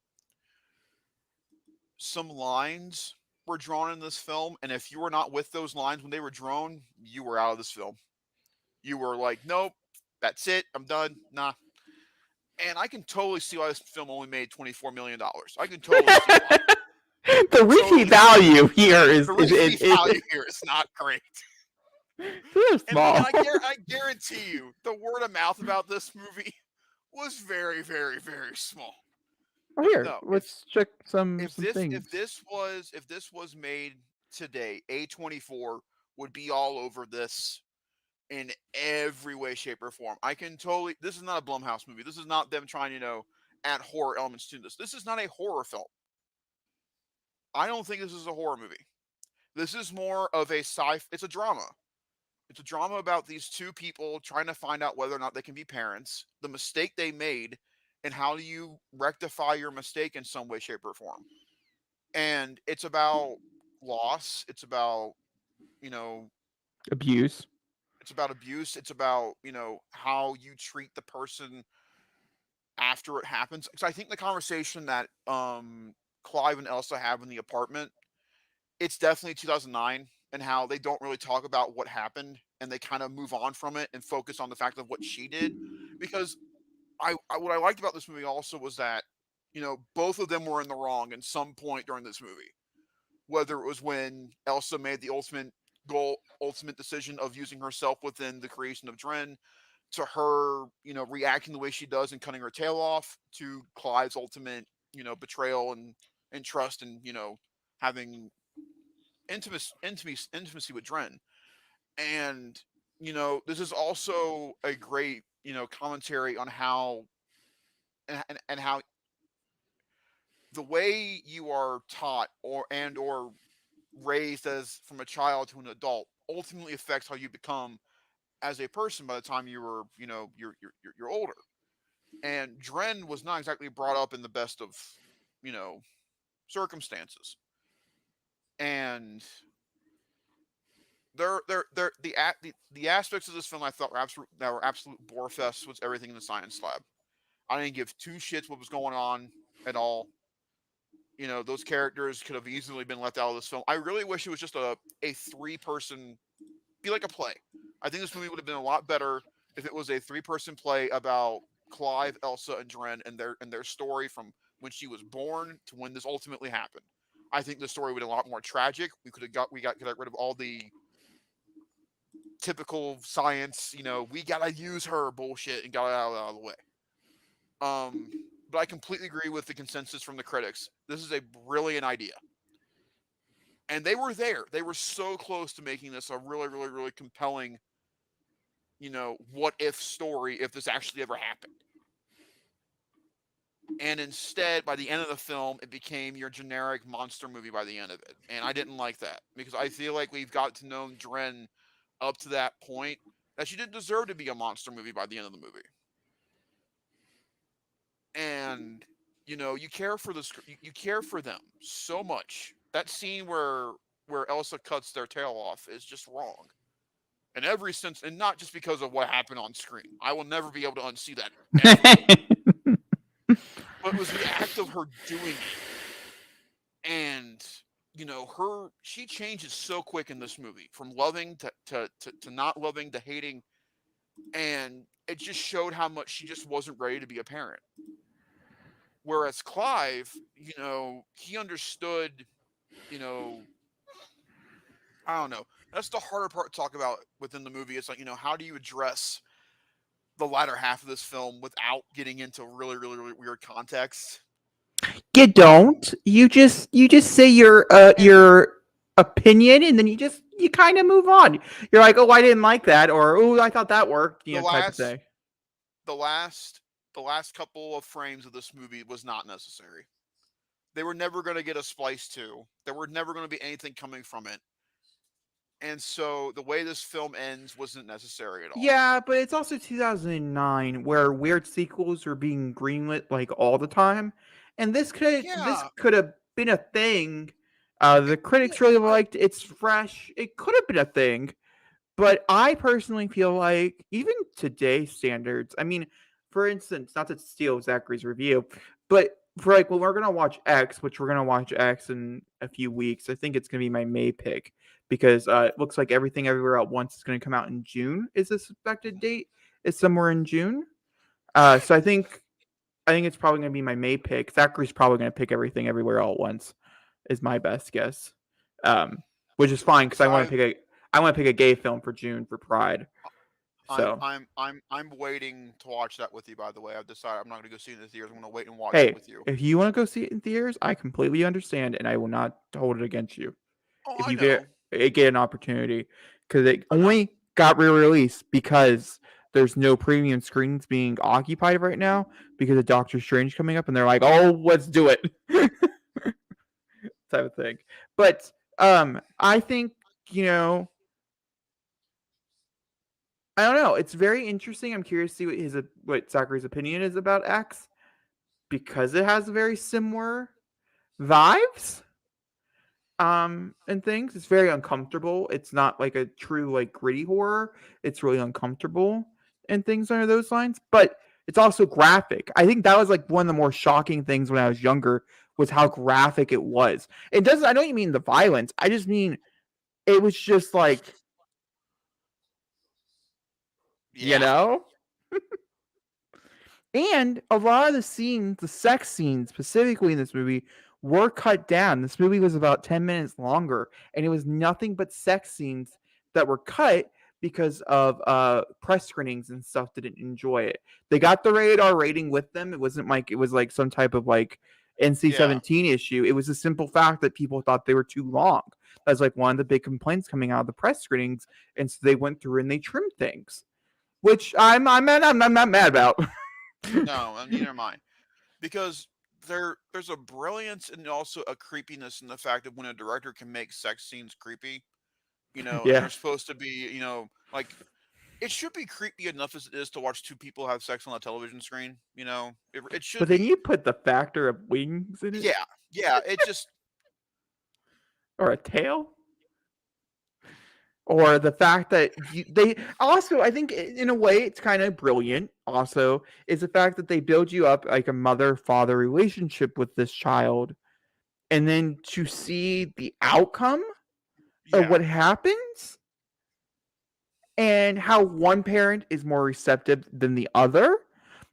some lines were drawn in this film, and if you were not with those lines when they were drawn, you were out of this film. You were like, nope, that's it, I'm done. Nah. And I can totally see why this film only made $24 million. I can totally see why. The repeat Totally see why. value here The repeat value here is not great. they're And again, small. I guarantee you, the word of mouth about this movie was very, very, very small. Oh, But here, no, let's check some if some this if things. this was if this was made today, A24 would be all over this in every way, shape, or form. I can totally. This is not a Blumhouse movie. This is not them trying, add horror elements to this. This is not a horror film. I don't think this is a horror movie. This is more of a sci. It's a drama. It's a drama about these two people trying to find out whether or not they can be parents, the mistake they made, and how do you rectify your mistake in some way, shape, or form. And it's about loss. You know, Abuse. it's about abuse. It's about, how you treat the person after it happens. Because I think the conversation that Clive and Elsa have in the apartment, it's definitely 2009, and how they don't really talk about what happened and they kind of move on from it and focus on the fact of what she did. Because what I liked about this movie also was that both of them were in the wrong at some point during this movie. Whether it was when Elsa made the ultimate decision of using herself within the creation of Dren, to her, reacting the way she does and cutting her tail off, to Clive's ultimate, betrayal and trust, and having intimacy with Dren. And this is also a great commentary on how and how the way you are taught or raised as from a child to an adult ultimately affects how you become as a person by the time you were you're older. And Dren was not exactly brought up in the best of you know circumstances, and The aspects of this film I thought were absolute bore fest was everything in the science lab. I didn't give two shits what was going on at all. Those characters could have easily been left out of this film. I really wish it was just a 3-person, be like a play. I think this movie would have been a lot better if it was a 3-person play about Clive, Elsa, and Dren and their story from when she was born to when this ultimately happened. I think the story would have been a lot more tragic. Could have rid of all the typical science, we gotta use her bullshit and got it out of the way. But I completely agree with the consensus from the critics. This is a brilliant idea. And they were there. They were so close to making this a really, really, really compelling, what if story if this actually ever happened. And instead, by the end of the film, it became your generic monster movie by the end of it. And I didn't like that because I feel like we've got to know Dren up to that point that she didn't deserve to be a monster movie by the end of the movie. And you care for you care for them so much. That scene where Elsa cuts their tail off is just wrong in every sense, and not just because of what happened on screen. I will never be able to unsee that ever. But it was the act of her doing it, and she changes so quick in this movie from loving to not loving to hating, and it just showed how much she just wasn't ready to be a parent. Whereas Clive, he understood, you know, I don't know. That's the harder part to talk about within the movie. It's like, how do you address the latter half of this film without getting into really, really, really weird context? You Um, don't. You just say and your opinion, and then you kind of move on. You're like, oh, I didn't like that, or oh, I thought that worked, the type of last, thing. the last, the last couple of frames of this movie was not necessary. They were never going to get a Splice 2. There were never going to be anything coming from it. And so the way this film ends wasn't necessary at all. Yeah, but it's also 2009 where weird sequels are being greenlit like all the time, and this Yeah, could have been a thing. The yeah, critics really liked. It's fresh. It could have been a thing. But I personally feel like even today's standards, I mean, for instance, not to steal Zachary's review, but for like when we're gonna watch X, which we're gonna watch X in a few weeks, I think it's gonna be my May pick because it looks like Everything Everywhere at Once is gonna come out in June. Is the suspected date? It's somewhere in June. So I think it's probably gonna be my May pick. Zachary's probably gonna pick Everything Everywhere all at once. Is my best guess. Which is fine because because I want to pick a gay film for June for Pride. So I'm waiting to watch that with you. By the way, I've decided I'm not going to go see it in the theaters. I'm going to wait and watch it hey, with you. if you want to go see it in theaters, I completely understand and I will not hold it against you. Oh, If I you know, get an opportunity, because it I know. only got re-released because there's no premium screens being occupied right now because of Doctor Strange coming up, and they're like, "Oh, let's do it," type of thing. But I think you know, I don't know. It's very interesting. I'm curious to see what Zachary's opinion is about X because it has very similar vibes and things. It's very uncomfortable. It's not like a true like gritty horror. It's really uncomfortable and things under those lines, but it's also graphic. I think that was like one of the more shocking things when I was younger was how graphic it was. It doesn't I don't even mean the violence. I just mean it was just like, you Yeah, know? And a lot of the scenes, the sex scenes specifically in this movie, were cut down. This movie was about 10 minutes longer, and it was nothing but sex scenes that were cut because of press screenings and stuff didn't enjoy it. They got the rated R rating with them. It wasn't like it was like some type of like yeah, NC-17 issue. It was a simple fact that people thought they were too long. That's like one of the big complaints coming out of the press screenings, and so they went through and they trimmed things, which I'm not mad about. no, and neither am I. Because there's a brilliance and also a creepiness in the fact that when a director can make sex scenes creepy, and Yeah. they're supposed to be, like it should be creepy enough as it is to watch two people have sex on a television screen. It But should then be. you put the factor of wings in it Yeah, yeah. It just or a tail. or the fact that they also, I think in a way it's kind of brilliant also, is the fact that they build you up like a mother father relationship with this child, and then to see the outcome of Yeah. what happens and how one parent is more receptive than the other.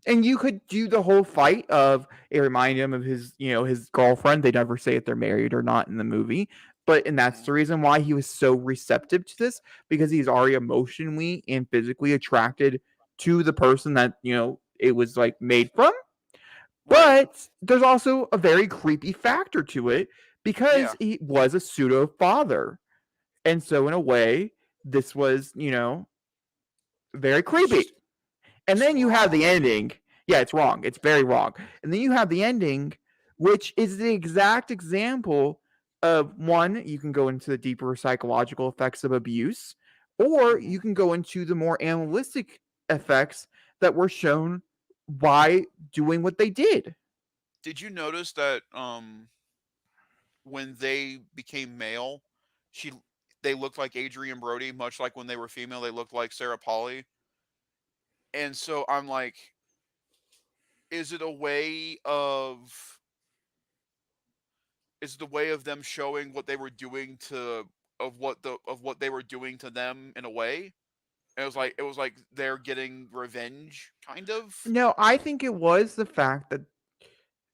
And you could do the whole fight of it reminded him of his, his girlfriend. They never say if they're married or not in the movie. And that's Mm-hmm. the reason why he was so receptive to this, because he's already emotionally and physically attracted to the person that, it was like made from. Right. But there's also a very creepy factor to it because Yeah. he was a pseudo father. And so in a way, this was, very It's creepy. just And it's then you have the wrong. ending. Yeah, it's wrong. It's very wrong. And then you have the ending, which is the exact example of one, you can go into the deeper psychological effects of abuse, or Mm-hmm. you can go into the more animalistic effects that were shown by doing what they did. Did you notice that when they became male, she they looked like Adrian Brody, much like when they were female, they looked like Sarah Polly. And so I'm like, is it a way of is the way of them showing what they were doing to of what they were doing to them in a way? And it was like they're getting revenge, kind of. No, I think it was the fact that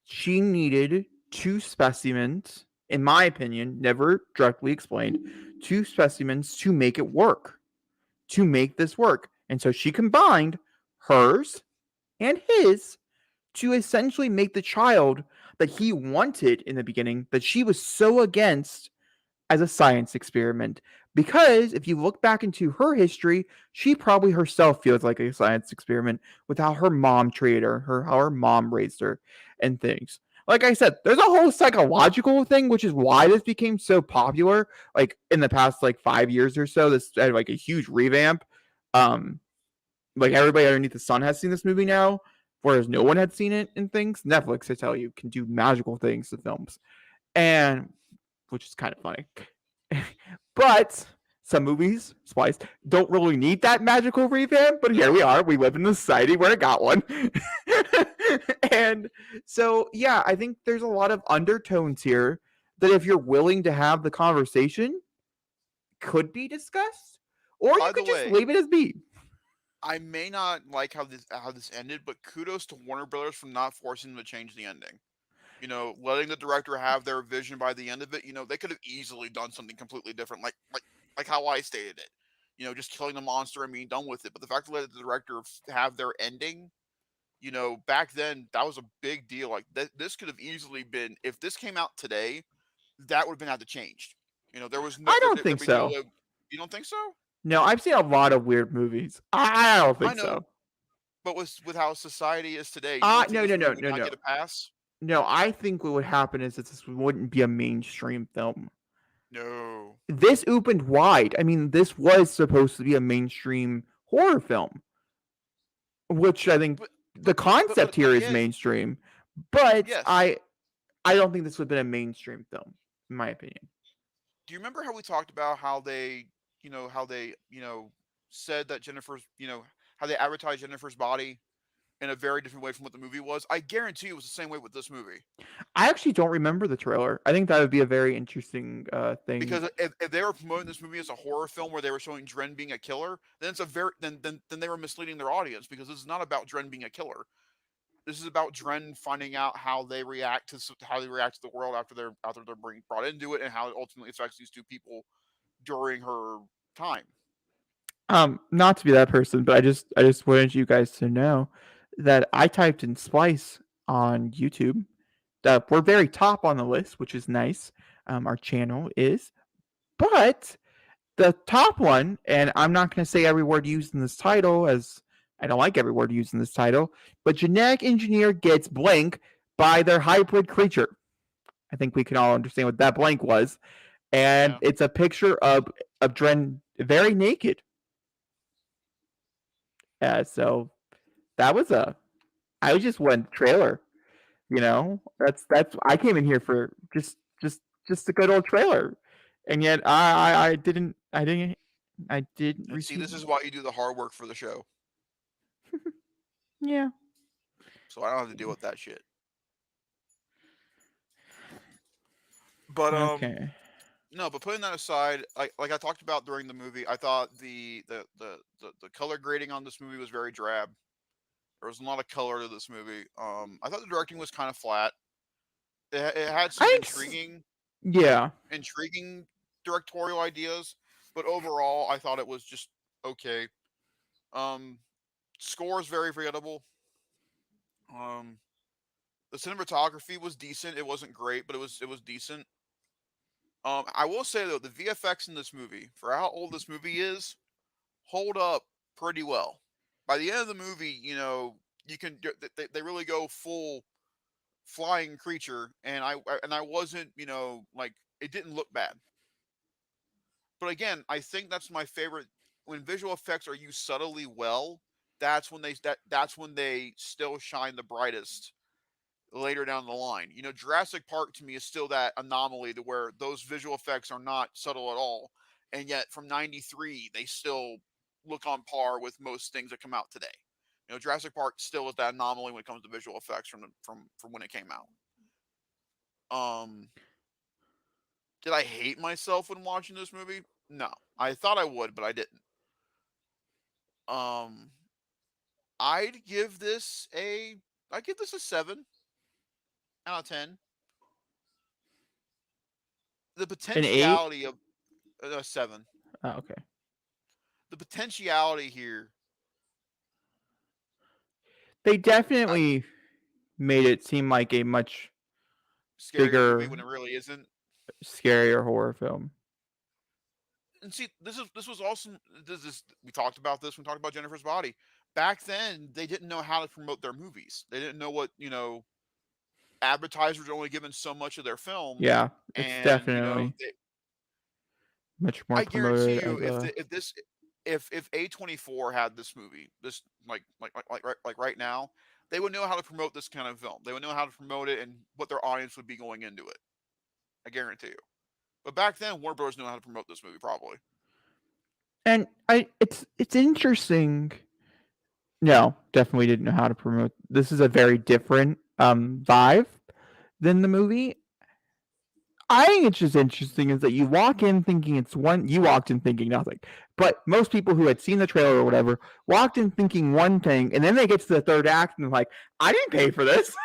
she needed two specimens, in my opinion, never directly explained, two specimens to make it work, to make this work. And so she combined hers and his to essentially make the child that he wanted in the beginning, that she was so against as a science experiment. Because if you look back into her history, she probably herself feels like a science experiment with how her mom treated her how her mom raised her, and things. Like I said, there's a whole psychological thing, which is why this became so popular. Like in the past, like 5 years or so, this had like a huge revamp. Um, like everybody underneath the sun has seen this movie now, whereas no one had seen it in things. Netflix, I tell you, can do magical things to films, and which is kind of funny. But some movies, Splice, don't really need that magical revamp, but here we No. are. We live in a society where it got one. And so, yeah, I think there's a lot of undertones here that if you're willing to have the conversation, could be discussed, or you By the could just way, leave it as be. I may not like how this ended, but kudos to Warner Brothers for not forcing them to change the ending. Letting the director have their vision by the end of it. They could have easily done something completely different, like how I stated it. Just killing the monster and being done with it. But the fact to let the director have their ending, back then that was a big deal. Like this could have easily been, if this came out today, that would have been had to changed. There was no I don't there'd think be no so. way. You don't think so? No, I've seen a lot of weird movies. I don't I think know, so. but with how society is today, you don't think No, this no, movie no, would no, not no. get a pass? No, I think what would happen is that this wouldn't be a mainstream film. No. This opened wide. I mean, this was supposed to be a mainstream horror film, which I think But the but concept here is again, mainstream, but yes. I don't think this would have been a mainstream film, in my opinion. Do you remember how we talked about how they said that how they advertised Jennifer's body in a very different way from what the movie was? I guarantee it was the same way with this movie. I actually don't remember the trailer. I think that would be a very interesting thing. Because if they were promoting this movie as a horror film where they were showing Dren being a killer, then it's a very then they were misleading their audience, because this is not about Dren being a killer. This is about Dren finding out how they react to the world after they're being brought into it, and how it ultimately affects these two people during her time. Not to be that person, but I just wanted you guys to know that I typed in Splice on YouTube. We're very top on the list, which is nice. Our channel is, but the top one, and I'm not going to say every word used in this title, as I don't like every word used in this title, but genetic engineer gets blank by their hybrid creature. I think we can all understand what that blank was, and Yeah. it's a picture of Dren very naked. So that was a I just went trailer. That's I came in here for just a good old trailer, and yet I didn't. I didn't And see, receive. this is why you do the hard work for the show, Yeah. so I don't have to deal with that shit. But Okay. no, but putting that aside, like I talked about during the movie, I thought the color grading on this movie was very drab. There was a lot of color to this movie. I thought the directing was kind of flat. It had I some think. Yeah. intriguing directorial ideas, but overall, I thought it was just okay. Um, Score is very forgettable. Um, the cinematography was decent. It wasn't great, but it was decent. I will say though, the VFX in this movie, for how old this movie is, hold up pretty well. By the end of the movie, you can they really go full flying creature, and I wasn't, like, it didn't look bad. But again, I think that's my favorite when visual effects are used subtly well. That's when they still shine the brightest later down the line. Jurassic Park to me is still that anomaly to where those visual effects are not subtle at all, and yet from '93 they still look on par with most things that come out today. Jurassic Park still is that anomaly when it comes to visual effects from when it came out. Um, did I hate myself when watching this movie? No, I thought I would, but I didn't. Um, I'd give this a I give this a 7 out of 10. The An 8. potentiality of a 7. Oh, okay. The potentiality here. They I, definitely made it seem like a much scarier movie when bigger, it really isn't. scarier horror film. And see, this was awesome. We talked about this when we talked about Jennifer's Body. Back then, they didn't know how to promote their movies. They didn't know what advertisers were only given so much of their film, Yeah, it's and definitely much more I guarantee promoted you, as a. if A24 had this movie, this like right now, they would know how to promote this kind of film. They would know how to promote it and what their audience would be going into it. I guarantee you. But back then, Warner Bros. Knew how to promote this movie probably. And it's interesting. No, definitely didn't know how to promote. This is a very different vibe than the movie. I think it's just interesting is that you walk in thinking it's one. You walked in thinking nothing, but most people who had seen the trailer or whatever walked in thinking one thing, and then they get to the third act and they're like, "I didn't pay for this."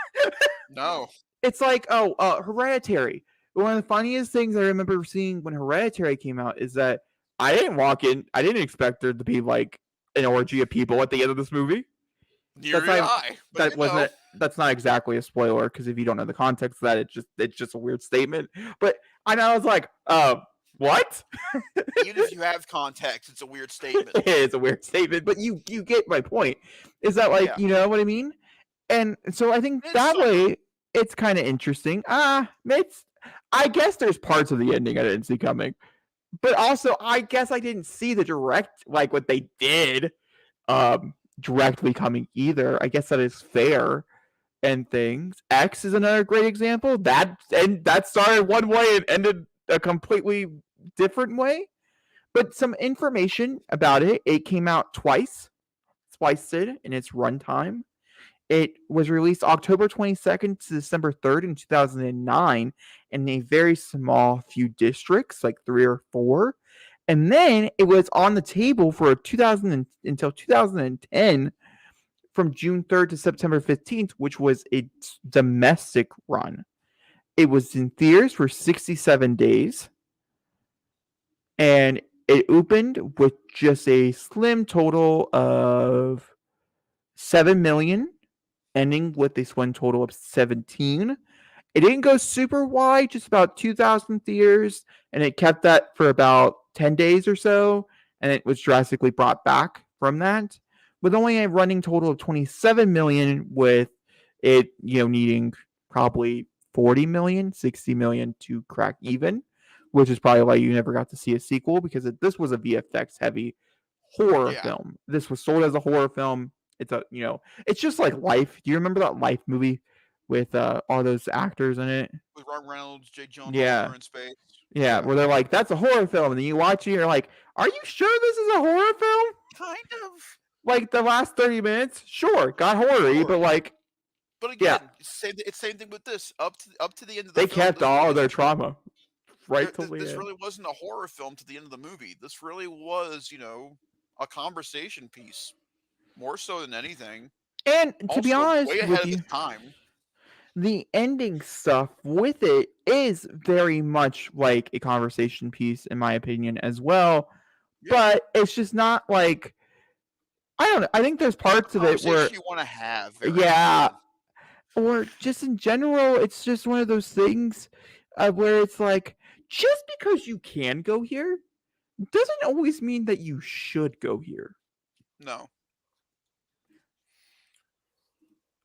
No. It's like, oh, Hereditary. One of the funniest things I remember seeing when Hereditary came out is that I didn't walk in. I didn't expect there to be like an orgy of people at the end of this movie. Neither That's did not I. But that wasn't that's not exactly a spoiler because if you don't know the context of that, it's just a weird statement. But I was like, what? even if you have context, it's a weird statement. It's a weird statement, but you get my point. Is that like Yeah. you know what I mean? And so I think In that summary, way it's kind of interesting. It's I guess there's parts of the ending I didn't see coming, but also I guess I didn't see the direct like what they did directly coming either. I guess that is fair and things. X is another great example. That started one way and ended a completely different way. But some information about it. It came out twice. Splice did in its runtime. It was released October 22nd to December 3rd in 2009 in a very small few districts, like 3 or 4. And then it was on the table for 2000 until 2010 from June 3rd to September 15th, which was its domestic run. It was in theaters for 67 days and it opened with just a slim total of 7 million, ending with a slim total of 17. It didn't go super wide, just about 2,000 theaters, and it kept that for about 10 days or so, and it was drastically brought back from that, with only a running total of 27 million, with it needing probably 40 million, 60 million to crack even, which is probably why you never got to see a sequel because this was a VFX heavy horror yeah. film. This was sold as a horror film. It's a it's just like Life. Do you remember that Life movie with all those actors in it. With Ryan Reynolds, Jake Gyllenhaal, when Yeah. they're in space. Yeah, where they're like, that's a horror film. And then you watch it, you're like, are you sure this is a horror film? Kind of. Like the last 30 minutes? Sure, got horror-y, Sure. but like, But yeah, again, it's same thing with this. Up to the end of the they film, kept all of their trauma right till the this end. really wasn't a horror film to the end of the movie. This really was, a conversation piece, more so than anything. And to be Also, way honest ahead with of you, its time. the ending stuff with it is very much like a conversation piece, in my opinion, as well. Yeah. But it's just not like, I don't know. I think there's parts of it where, Conversation you want to have. Very yeah, often. or just in general, it's just one of those things where it's like, just because you can go here doesn't always mean that you should go here. No.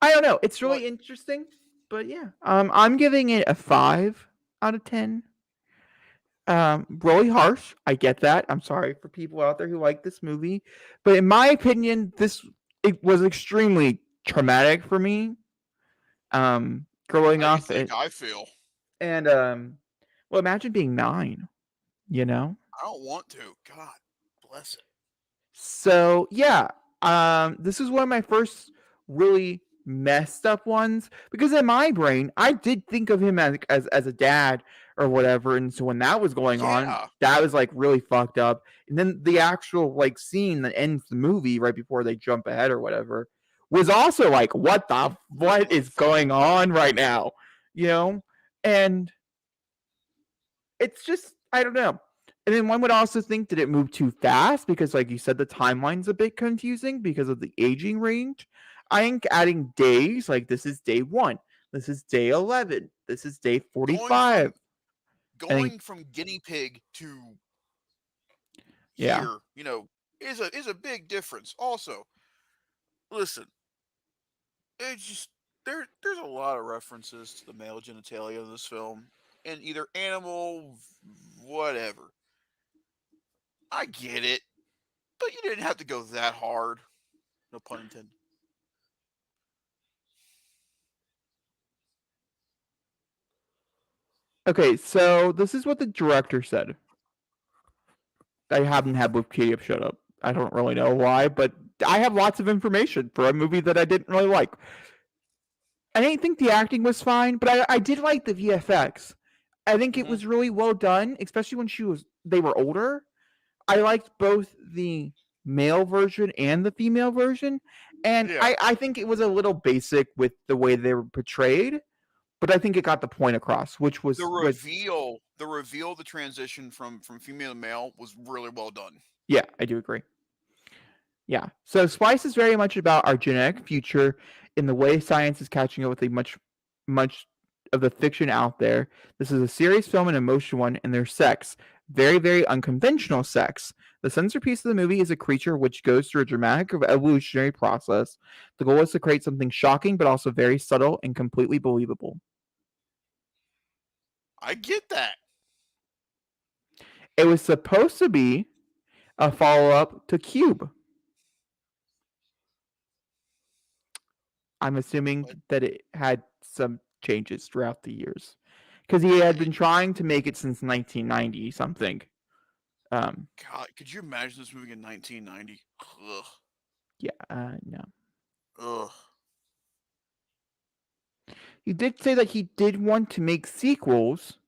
I don't know. It's really interesting, but yeah. I'm giving it a 5 out of 10. Really harsh. I get that. I'm sorry for people out there who like this movie, but in my opinion, it was extremely traumatic for me. Growing How up, you think I feel? and well, imagine being 9. You know. I don't want to. God bless it. So yeah, this is one of my first really messed up ones because in my brain I did think of him as a dad or whatever, and so when that was going on, that was like really fucked up. And then the actual like scene that ends the movie right before they jump ahead or whatever was also like, what is going on right now, and it's just, I don't know. And then one would also think, did it move too fast? Because, like you said, the timeline's a bit confusing because of the aging range. I think adding days, like this is day 1, this is day 11, this is day 45. Going from guinea pig to here, is a big difference. Also, listen, it's just there's a lot of references to the male genitalia in this film, and either animal, whatever. I get it, but you didn't have to go that hard. No pun intended. Okay, so this is what the director said. I haven't had Wikipedia shut up. I don't really know why, but I have lots of information for a movie that I didn't really like. I didn't think the acting was fine, but I did like the VFX. I think it was really well done, especially when they were older. I liked both the male version and the female version, and I think it was a little basic with the way they were portrayed, but I think it got the point across, which was the reveal. The transition from female to male was really well done. Yeah, I do agree. Yeah, so Splice is very much about our genetic future in the way science is catching up with a much of the fiction out there. This is a serious film, an emotional one, and there's sex. Very, very unconventional sex. The centerpiece of the movie is a creature which goes through a dramatic evolutionary process. The goal is to create something shocking, but also very subtle and completely believable. I get that. It was supposed to be a follow-up to Cube. I'm assuming that it had some changes throughout the years because he had been trying to make it since 1990 something. God, could you imagine this movie in 1990? Ugh. Yeah, no. Ugh. He did say that he did want to make sequels,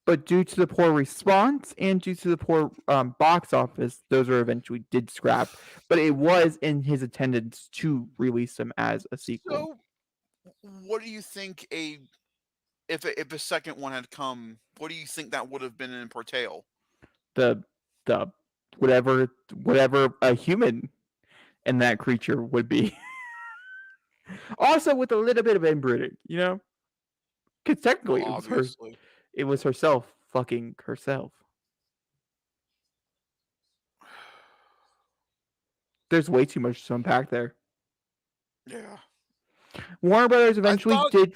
but due to the poor response and due to the poor box office, those are eventually did scrap. But it was in his attendance to release them as a sequel. So, what do you think if a second one had come? What do you think that would have been in portrayal? The whatever a human and that creature would be. Also with a little bit of inbreeding, because technically it was herself fucking herself. There's way too much to unpack there. Yeah. Warner Brothers eventually did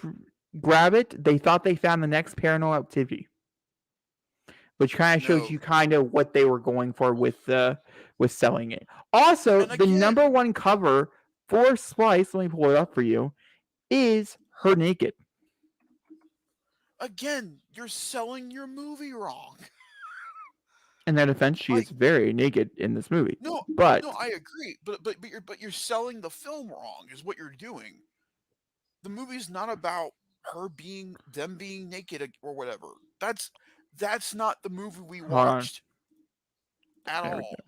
grab it. They thought they found the next Paranormal Activity, which kind of shows you kind of what they were going for with selling it. Also, the number 1 cover for Splice, let me pull it up for you, is her naked. again, you're selling your movie wrong. In their defense, she Like, is very naked in this movie. no, But no, I agree, but you're selling the film wrong, is what you're doing. The movie's not about them being naked or whatever. That's not the movie we hold on. watched at There we all. go.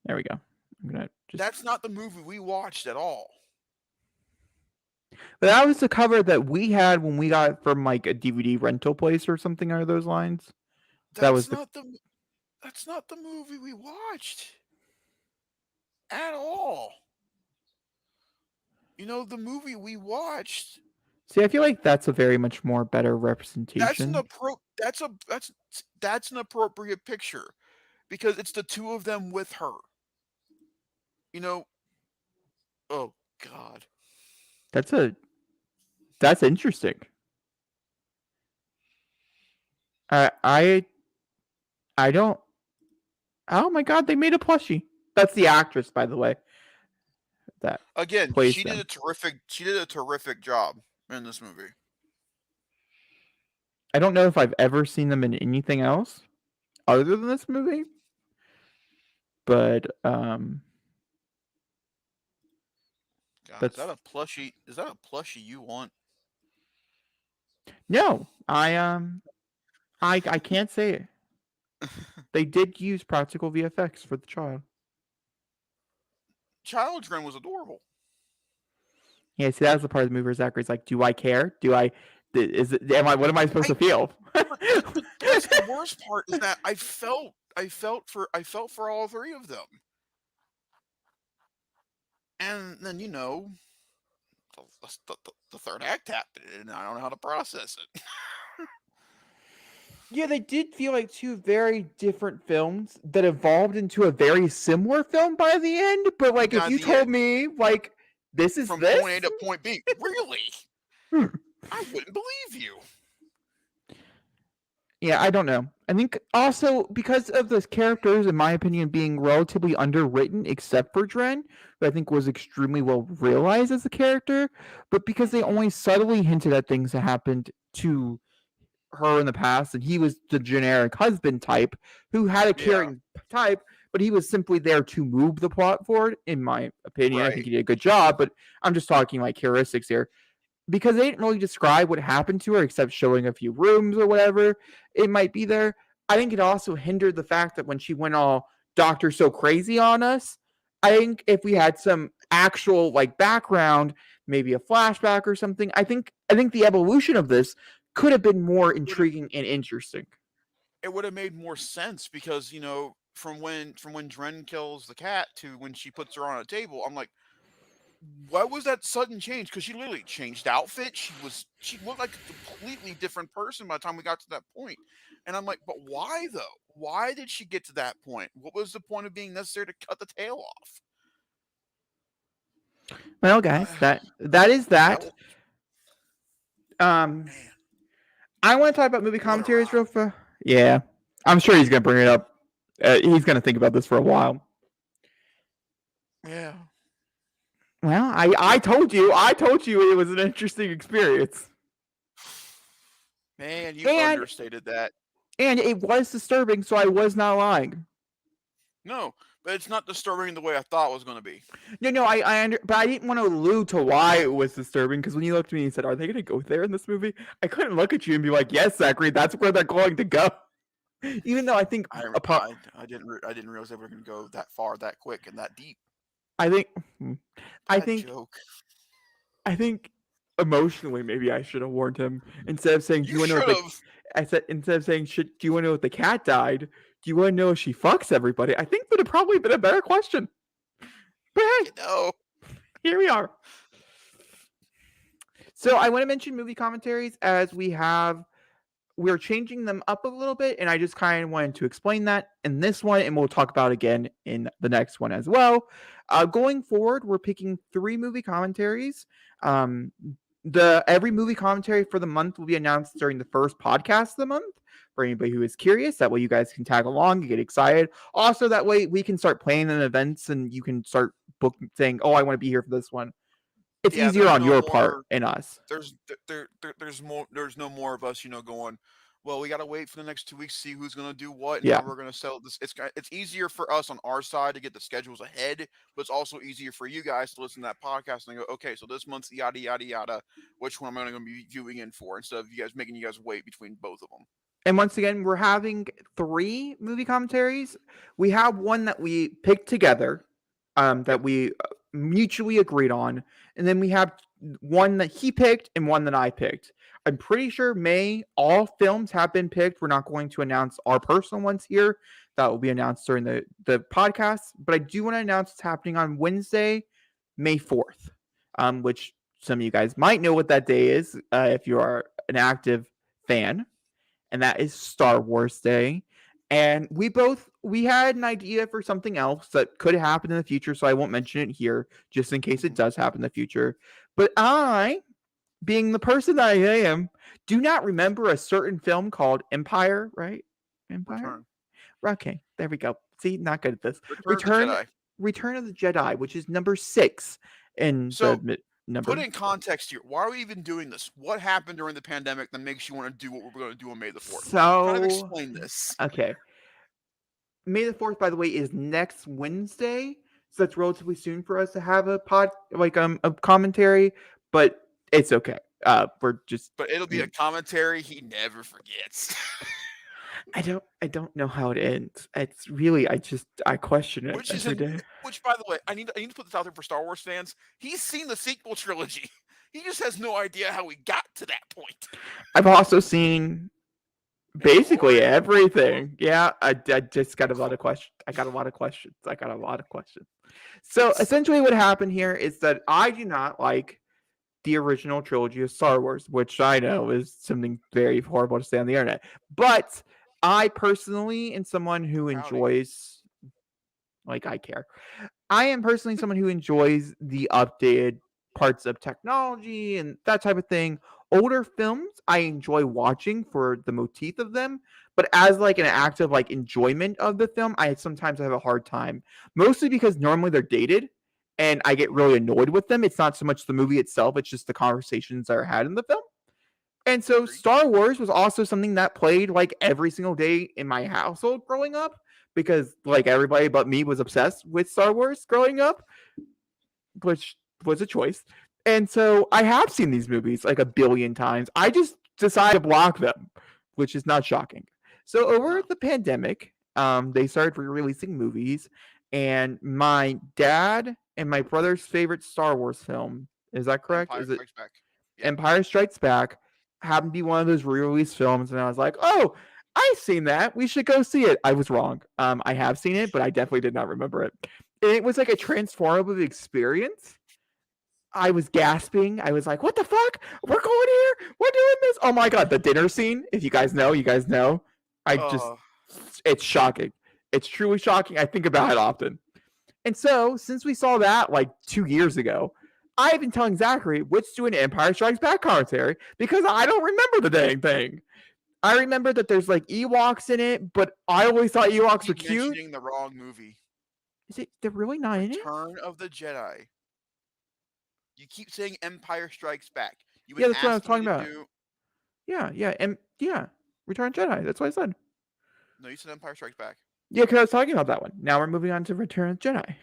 There we go. I'm gonna just. That's not the movie we watched at all. But that was the cover that we had when we got it from like a DVD rental place or something under those lines. That was That's the. not the that's not the movie we watched at all. The movie we watched. See, I feel like that's a very much more better That's representation. that's an appropriate picture because it's the two of them with her. You know, oh God. That's interesting. I don't. Oh my God, they made a plushie. That's the actress, by the way. That Again, plays she them. did a terrific job in this movie. I don't know if I've ever seen them in anything else other than this movie, but God, is that a plushie? Is that a plushie you want? No, I can't say it. They did use practical VFX for the child. Children was adorable. Yeah, see, that's the part of the movie where Zachary's like, "Do I care? Do I? Is it? Am I? What am I supposed to feel?" But that's the worst part is that I felt for all three of them, and then the third act happened, and I don't know how to process it. Yeah, they did feel like two very different films that evolved into a very similar film by the end. But like, if you told me like this is from this point A to point B, really, I wouldn't believe you. Yeah, I don't know. I think also because of the characters, in my opinion, being relatively underwritten, except for Dren, who I think was extremely well realized as a character, but because they only subtly hinted at things that happened to her in the past, and he was the generic husband type who had a caring type, but he was simply there to move the plot forward, in my opinion. I think he did a good job, but I'm just talking like heuristics here. Because they didn't really describe what happened to her except showing a few rooms or whatever it might be there. I think it also hindered the fact that when she went all Doctor So Crazy on us, I think if we had some actual like background, maybe a flashback or something, I think the evolution of this could have been more intriguing and interesting. It would have made more sense because from when Dren kills the cat to when she puts her on a table, I'm like, what was that sudden change? Because she literally changed outfit. She looked like a completely different person by the time we got to that point. And I'm like, but why though? Why did she get to that point? What was the point of being necessary to cut the tail off? Well, guys, that is that. Man, I want to talk about movie commentaries real fast. Yeah, I'm sure he's gonna bring it up. He's gonna think about this for a while. Yeah. Well, I told you it was an interesting experience. Man, you understated that. And it was disturbing, so I was not lying. No, but it's not disturbing the way I thought it was going to be. No, but I didn't want to allude to why it was disturbing, because when you looked at me and said, "Are they going to go there in this movie?" I couldn't look at you and be like, "Yes, Zachary, that's where they're going to go." Even though I think I didn't realize they were going to go that far, that quick, and that deep. I think joke. I think emotionally, maybe I should have warned him instead of saying, "Do you want to know?" I said instead of saying, "Do you want to know if the cat died? Do you want to know if she fucks everybody?" I think that would have probably been a better question. But hey, here we are. So I want to mention movie commentaries as we're changing them up a little bit, and I just kind of wanted to explain that in this one, and we'll talk about it again in the next one as well. Going forward, we're picking 3 movie commentaries. Every movie commentary for the month will be announced during the first podcast of the month. For anybody who is curious, that way you guys can tag along and get excited. Also, that way we can start planning events, and you can start saying, "Oh, I want to be here for this one." it's Yeah, easier there's on no your part more. and us. There's no more of us, going. Well, we got to wait for the next 2 weeks to see who's going to do what and Yeah. how we're going to sell this. It's easier for us on our side to get the schedules ahead, but it's also easier for you guys to listen to that podcast and go, okay, so this month's yada yada yada. Which one am I going to be viewing in for? Instead of making you guys wait between both of them. And once again, we're having 3 movie commentaries. We have one that we picked together, that Yep. we mutually agreed on, and then we have one that he picked and one that I picked. I'm pretty sure all films have been picked. We're not going to announce our personal ones here. That will be announced during the podcast. But I do want to announce it's happening on Wednesday, May 4th, which some of you guys might know what that day is if you are an active fan, and that is Star Wars Day. And we had an idea for something else that could happen in the future, so I won't mention it here just in case it does happen in the future. But I, being the person that I am, do not remember a certain film called Empire, right? Empire? Return. Okay, there we go. See, not good at this. Return of the Jedi. Return of the Jedi, which is number 6 in So, the number. put in context here. Why are we even doing this? What happened during the pandemic that makes you want to do what we're going to do on May the 4th? Kind of explain this. Okay. May the 4th, by the way, is next Wednesday, so that's relatively soon for us to have a commentary, but it's okay. We're just. But it'll be a commentary he never forgets. I don't know how it ends. It's really I question it every day. Which, by the way, I need to put this out there for Star Wars fans. He's seen the sequel trilogy. He just has no idea how we got to that point. I've also seen basically everything. Yeah, I just got a lot of questions. I got a lot of questions. So essentially what happened here is that I do not like the original trilogy of Star Wars, which I know is something very horrible to say on the internet. But I personally am someone who enjoys, I care. I am personally someone who enjoys the updated parts of technology and that type of thing. Older films I enjoy watching for the motif of them, but as an active enjoyment of the film, I sometimes have a hard time. Mostly because normally they're dated and I get really annoyed with them. It's not so much the movie itself, it's just the conversations that are had in the film. And so Star Wars was also something that played every single day in my household growing up, because everybody but me was obsessed with Star Wars growing up, which was a choice. And so I have seen these movies a billion times. I just decided to block them, which is not shocking. So over the pandemic, they started re-releasing movies, and my dad and my brother's favorite Star Wars film, is that correct? Empire Strikes Back. Yeah. Empire Strikes Back happened to be one of those re-release films, and I was like, oh, I've seen that. We should go see it. I was wrong. I have seen it, but I definitely did not remember it. And it was a transformative experience. I was gasping. I was like, what the fuck? We're going here. We're doing this. Oh my God. The dinner scene. If you guys know, it's shocking. It's truly shocking. I think about it often. And so since we saw that 2 years ago, I've been telling Zachary, let's do an Empire Strikes Back commentary, because I don't remember the dang thing. I remember that there's Ewoks in it, but I always thought Ewoks were cute. You're mentioning the wrong movie. Is it? They're really not in it? Return of the Jedi. You keep saying Empire Strikes Back. Yeah, that's what I was talking about. Yeah. Return of Jedi. That's what I said. No, you said Empire Strikes Back. Yeah, because I was talking about that one. Now we're moving on to Return of the Jedi.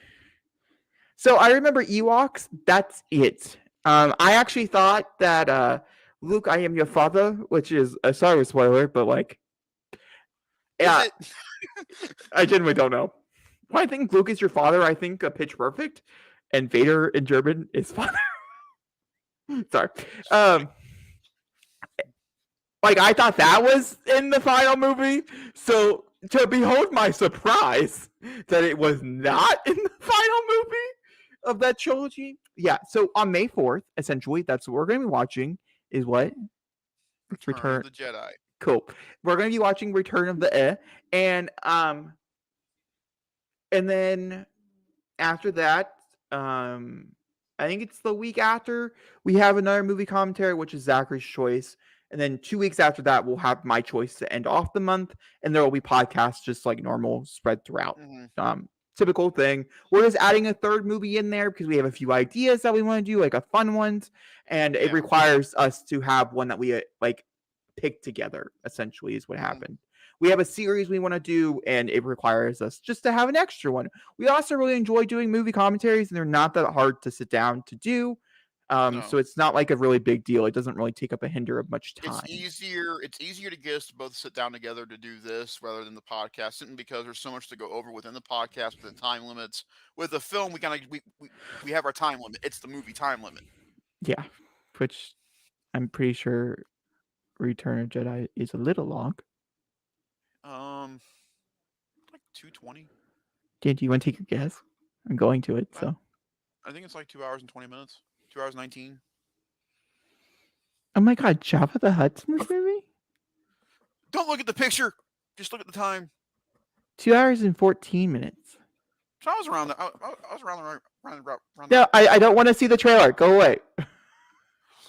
So I remember Ewoks. That's it. I actually thought that Luke, I am your father, which is a Star Wars spoiler, but yeah, I genuinely don't know. When I think Luke is your father, I think Pitch Perfect, and Vader in German is father. Sorry. I thought that was in the final movie. So to behold my surprise that it was not in the final movie of that trilogy. Yeah. So on May 4th, essentially, that's what we're going to be watching. Is what? Return of the Jedi. Cool. We're going to be watching Return of the and then after that, I think it's the week after, we have another movie commentary, which is Zachary's choice. And then 2 weeks after that, we'll have my choice to end off the month. And there will be podcasts just like normal spread throughout. typical thing. We're just adding a third movie in there because we have a few ideas that we want to do, like a fun ones, and it Yeah. requires us to have one that we like pick together. Essentially, is what Mm-hmm. happened. We have a series we want to do, and it requires us just to have an extra one. We also really enjoy doing movie commentaries, and they're not that hard to sit down to do. So No. it's not like a really big deal. It doesn't really take up a hinder of much It's time. easier. It's easier to get us to both sit down together to do this rather than the podcast, simply because there's so much to go over within the podcast, within time limits. With the film, we kind of we have our time limit. It's the movie time limit. Yeah, which I'm pretty sure Return of Jedi is a little long. Like 2:20. Do you want to take a guess? I'm going to it, I, so. I think it's like 2 hours and 20 minutes. 2 hours 19. Oh my god, Jabba the Hutt's in this movie? Don't look at the picture. Just look at the time. 2 hours and 14 minutes. So I was around there. I was around No, I don't time. want to see the trailer. Go away.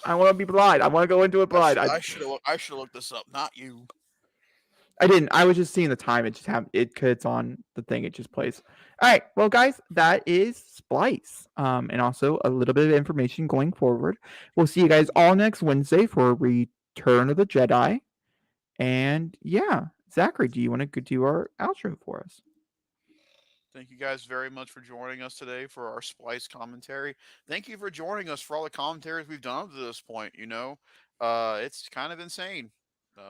I want to be blind. I want to go into it blind. I should have looked this up, not you. I didn't. I was just seeing the time. It just happened. It's on the thing. It just plays. All right. Well, guys, that is Splice. And also a little bit of information going forward. We'll see you guys all next Wednesday for Return of the Jedi. And yeah, Zachary, do you want to do our outro for us? Thank you guys very much for joining us today for our Splice commentary. Thank you for joining us for all the commentaries we've done up to this point. It's kind of insane.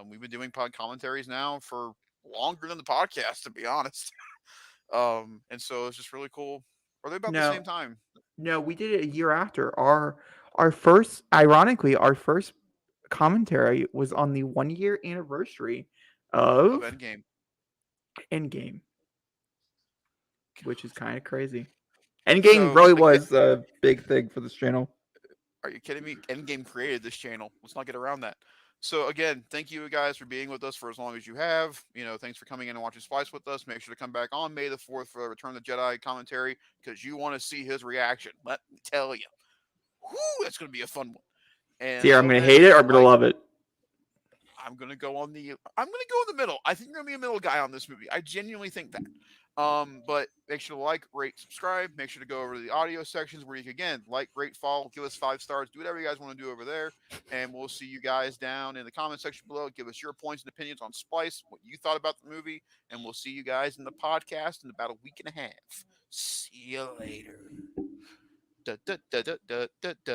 We've been doing pod commentaries now for longer than the podcast, to be honest. And so it's just really cool. Are they about the No, same time? no, we did it a year after. Our first, ironically, our first commentary was on the 1 year anniversary Of of Endgame. Endgame, which is kind of crazy. Endgame So really again, was a big thing for this channel. are you kidding me? Endgame created this channel. Let's not get around that. So again, thank you guys for being with us for as long as you have. Thanks for coming in and watching Splice with us. Make sure to come back on May the 4th for the Return of the Jedi commentary because you want to see his reaction. Let me tell you. Whoo, that's going to be a fun one. And Either I'm so gonna again, hate make it or sure I'm to gonna like. love it. I'm gonna go in the middle. I think I'm gonna be a middle guy on this movie. I genuinely think that. But make sure to like, rate, subscribe. Make sure to go over to the audio sections where you can again like, rate, follow, give us 5 stars, do whatever you guys want to do over there. And we'll see you guys down in the comment section below. Give us your points and opinions on Splice, what you thought about the movie, and we'll see you guys in the podcast in about a week and a half. See you later. Da, da, da, da, da, da, da.